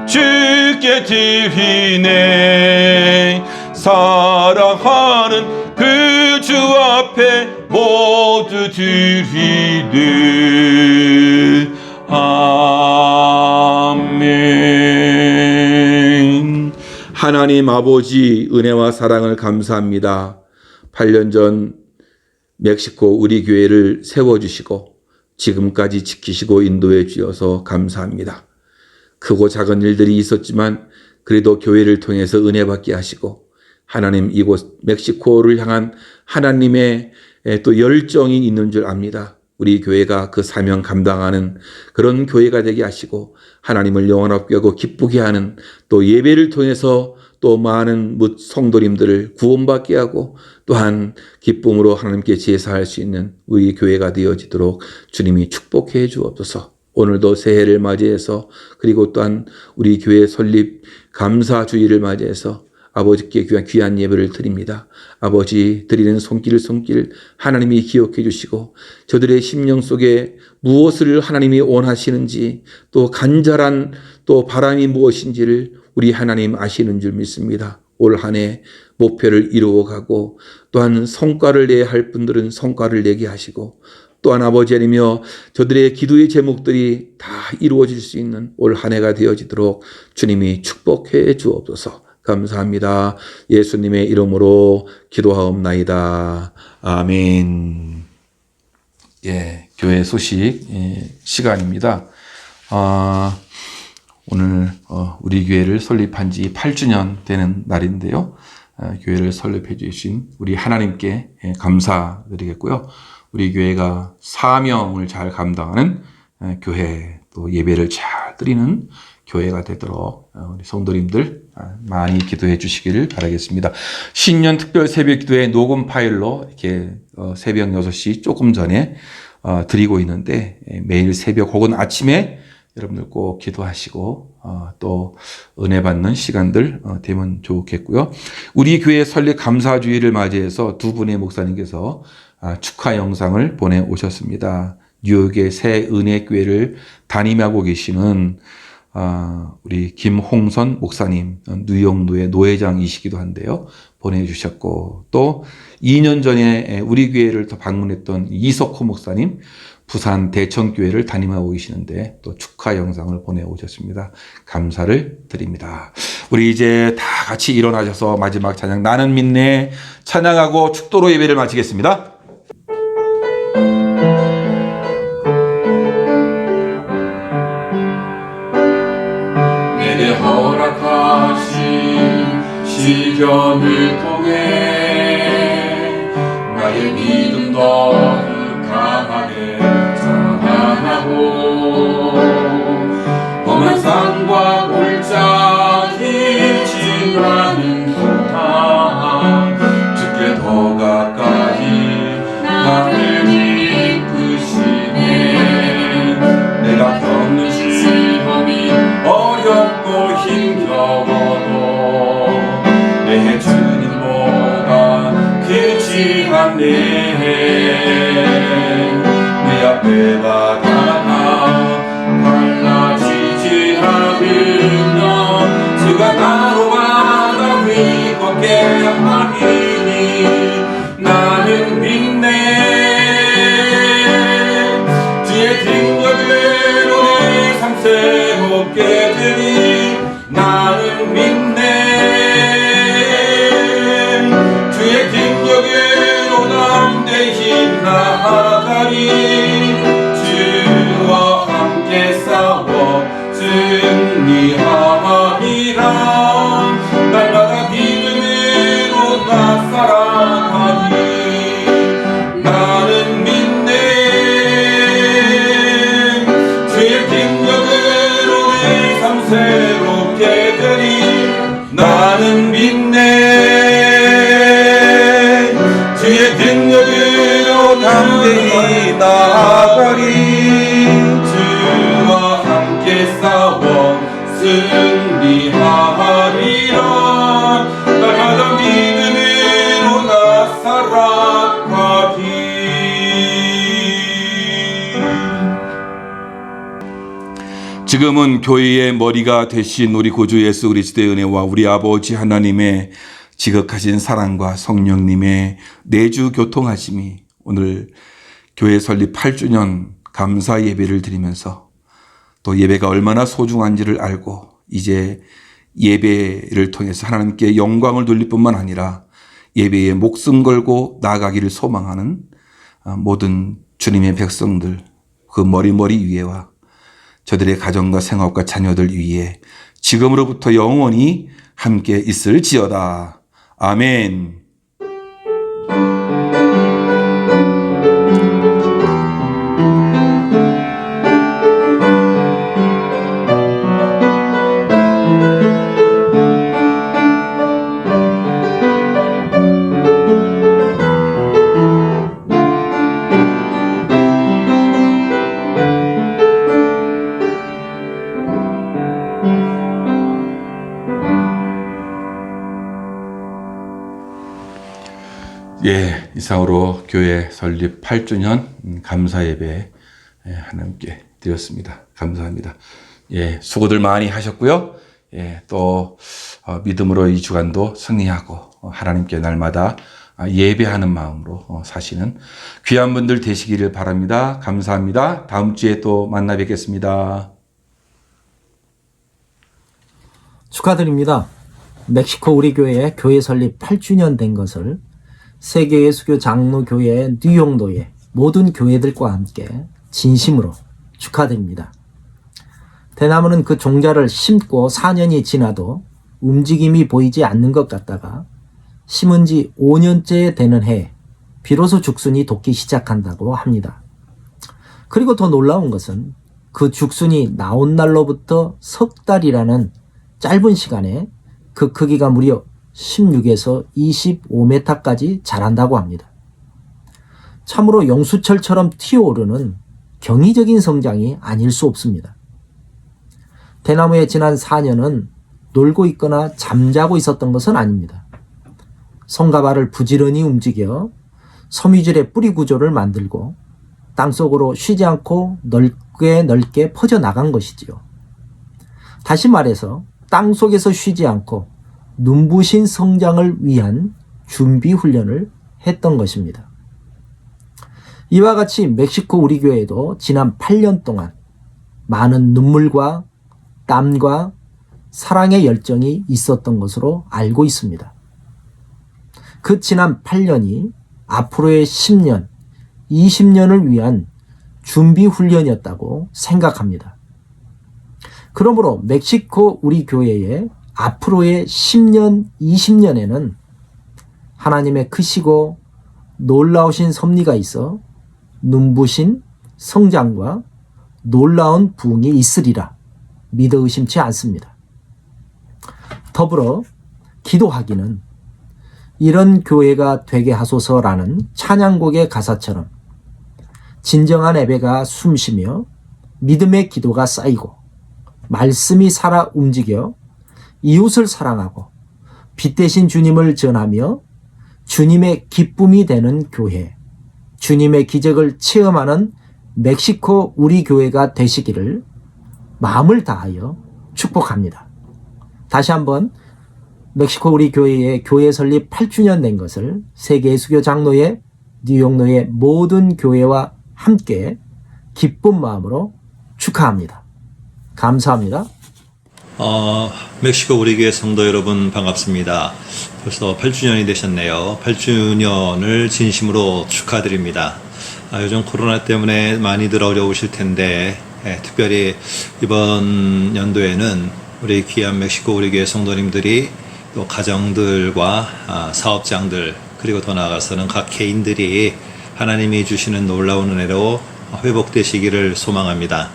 주께 드리네. 사랑하는 그 주 앞에 모두 드리네. 아멘. 하나님 아버지 은혜와 사랑을 감사합니다. 8년 전 멕시코 우리 교회를 세워주시고 지금까지 지키시고 인도해 주셔서 감사합니다. 크고 작은 일들이 있었지만 그래도 교회를 통해서 은혜 받게 하시고 하나님 이곳 멕시코를 향한 하나님의 또 열정이 있는 줄 압니다. 우리 교회가 그 사명 감당하는 그런 교회가 되게 하시고 하나님을 영원하게 하고 기쁘게 하는 또 예배를 통해서 또 많은 성도님들을 구원받게 하고 또한 기쁨으로 하나님께 제사할 수 있는 우리 교회가 되어지도록 주님이 축복해 주옵소서. 오늘도 새해를 맞이해서 그리고 또한 우리 교회 설립 감사주의를 맞이해서 아버지께 귀한 예배를 드립니다. 아버지 드리는 손길 하나님이 기억해 주시고 저들의 심령 속에 무엇을 하나님이 원하시는지 또 간절한 또 바람이 무엇인지를 우리 하나님 아시는 줄 믿습니다. 올 한 해 목표를 이루어가고 또한 성과를 내야 할 분들은 성과를 내게 하시고 또한 아버지 하나님이여 저들의 기도의 제목들이 다 이루어질 수 있는 올 한 해가 되어지도록 주님이 축복해 주옵소서. 감사합니다. 예수님의 이름으로 기도하옵나이다. 아멘. 예, 교회 소식 시간입니다. 오늘 우리 교회를 설립한 지 8주년 되는 날인데요. 교회를 설립해 주신 우리 하나님께 감사드리겠고요. 우리 교회가 사명을 잘 감당하는 교회, 또 예배를 잘 드리는 교회가 되도록 우리 성도님들 많이 기도해 주시기를 바라겠습니다. 신년 특별 새벽 기도회 녹음 파일로 이렇게 새벽 6시 조금 전에 드리고 있는데, 매일 새벽 혹은 아침에 여러분들 꼭 기도하시고 또 은혜 받는 시간들 되면 좋겠고요. 우리 교회 설립 감사주의를 맞이해서 두 분의 목사님께서 축하 영상을 보내오셨습니다. 뉴욕의 새 은혜교회를 담임하고 계시는 우리 김홍선 목사님, 뉴욕노회 노회장이시기도 한데요. 보내주셨고, 또 2년 전에 우리 교회를 더 방문했던 이석호 목사님, 부산 대천교회를 담임하고 계시는데 또 축하 영상을 보내오셨습니다. 감사를 드립니다. 우리 이제 다 같이 일어나셔서 마지막 찬양 나는 믿네 찬양하고 축도로 예배를 마치겠습니다. 내게 허락하신 시련을 통해 나의 믿음 더욱 강하게 자라나고 험한 산과 골짜기 지나는 도당 주께 더 가까이 나를 이끄시네. 내가 겪는 시험이 어렵고 힘겨워도 내 주님보다 크지 않네. 내 앞에 바다가 달라지지 않으면 주가 나로 바다 위 걷게 하리니 나는 믿네. 주의 능력으로 내 삶 새롭게 되니 나는 믿네. 주의 능력으로 담대히 나아가리. 주와 함께 싸워 승리하리라. 날마다 믿음으로 나 살아가리. 나는 믿네. 주의 능력으로 내 삶 새롭게 되리. 나는 믿네. 주의 능력으로 담대히 나아가리. 주와 함께 싸워 승리하리라. 날마다 믿음으로 나 살아가리. 지금은 교회의 머리가 되신 우리 구주 예수 그리스도의 은혜와 우리 아버지 하나님의 지극하신 사랑과 성령님의 내주 교통하심이 오늘 교회 설립 8주년 감사 예배를 드리면서 또 예배가 얼마나 소중한지를 알고 이제 예배를 통해서 하나님께 영광을 돌릴 뿐만 아니라 예배에 목숨 걸고 나아가기를 소망하는 모든 주님의 백성들, 그 머리 위에와 저들의 가정과 생업과 자녀들 위에 지금으로부터 영원히 함께 있을지어다. 아멘. 예, 이상으로 교회 설립 8주년 감사 예배 하나님께 드렸습니다. 감사합니다. 예, 수고들 많이 하셨고요. 예, 또 믿음으로 이 주간도 승리하고 하나님께 날마다 예배하는 마음으로 사시는 귀한 분들 되시기를 바랍니다. 감사합니다. 다음 주에 또 만나 뵙겠습니다. 축하드립니다. 멕시코 우리 교회 교회 설립 8주년 된 것을 세계예수교 장로교회 뉴욕노예 모든 교회들과 함께 진심으로 축하드립니다. 대나무는 그 종자를 심고 4년이 지나도 움직임이 보이지 않는 것 같다가 심은 지 5년째 되는 해에 비로소 죽순이 돋기 시작한다고 합니다. 그리고 더 놀라운 것은 그 죽순이 나온 날로부터 석 달이라는 짧은 시간에 그 크기가 무려 16에서 25m까지 자란다고 합니다. 참으로 용수철처럼 튀어오르는 경이적인 성장이 아닐 수 없습니다. 대나무의 지난 4년은 놀고 있거나 잠자고 있었던 것은 아닙니다. 손과 발을 부지런히 움직여 섬유질의 뿌리 구조를 만들고 땅속으로 쉬지 않고 넓게 퍼져나간 것이지요. 다시 말해서 땅속에서 쉬지 않고 눈부신 성장을 위한 준비 훈련을 했던 것입니다. 이와 같이 멕시코 우리 교회도 지난 8년 동안 많은 눈물과 땀과 사랑의 열정이 있었던 것으로 알고 있습니다. 그 지난 8년이 앞으로의 10년, 20년을 위한 준비 훈련이었다고 생각합니다. 그러므로 멕시코 우리 교회의 앞으로의 10년, 20년에는 하나님의 크시고 놀라우신 섭리가 있어 눈부신 성장과 놀라운 부흥이 있으리라 믿어 의심치 않습니다. 더불어 기도하기는 이런 교회가 되게 하소서라는 찬양곡의 가사처럼 진정한 예배가 숨쉬며 믿음의 기도가 쌓이고 말씀이 살아 움직여 이웃을 사랑하고 빛 대신 주님을 전하며 주님의 기쁨이 되는 교회, 주님의 기적을 체험하는 멕시코 우리 교회가 되시기를 마음을 다하여 축복합니다. 다시 한번 멕시코 우리 교회의 교회 설립 8주년 된 것을 세계예수교 장로회, 뉴욕노예 모든 교회와 함께 기쁜 마음으로 축하합니다. 감사합니다. 멕시코 우리 교회 성도 여러분 반갑습니다. 벌써 8주년이 되셨네요. 8주년을 진심으로 축하드립니다. 요즘 코로나 때문에 많이들 어려우실 텐데 특별히 이번 연도에는 우리 귀한 멕시코 우리 교회 성도님들이 또 가정들과 사업장들 그리고 더 나아가서는 각 개인들이 하나님이 주시는 놀라운 은혜로 회복되시기를 소망합니다.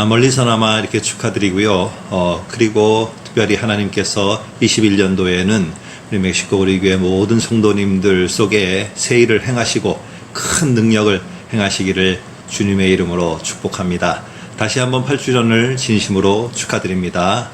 멀리서나마 이렇게 축하드리고요. 그리고 특별히 하나님께서 21년도에는 우리 멕시코 우리 교회 모든 성도님들 속에 새 일을 행하시고 큰 능력을 행하시기를 주님의 이름으로 축복합니다. 다시 한번 8주년을 진심으로 축하드립니다.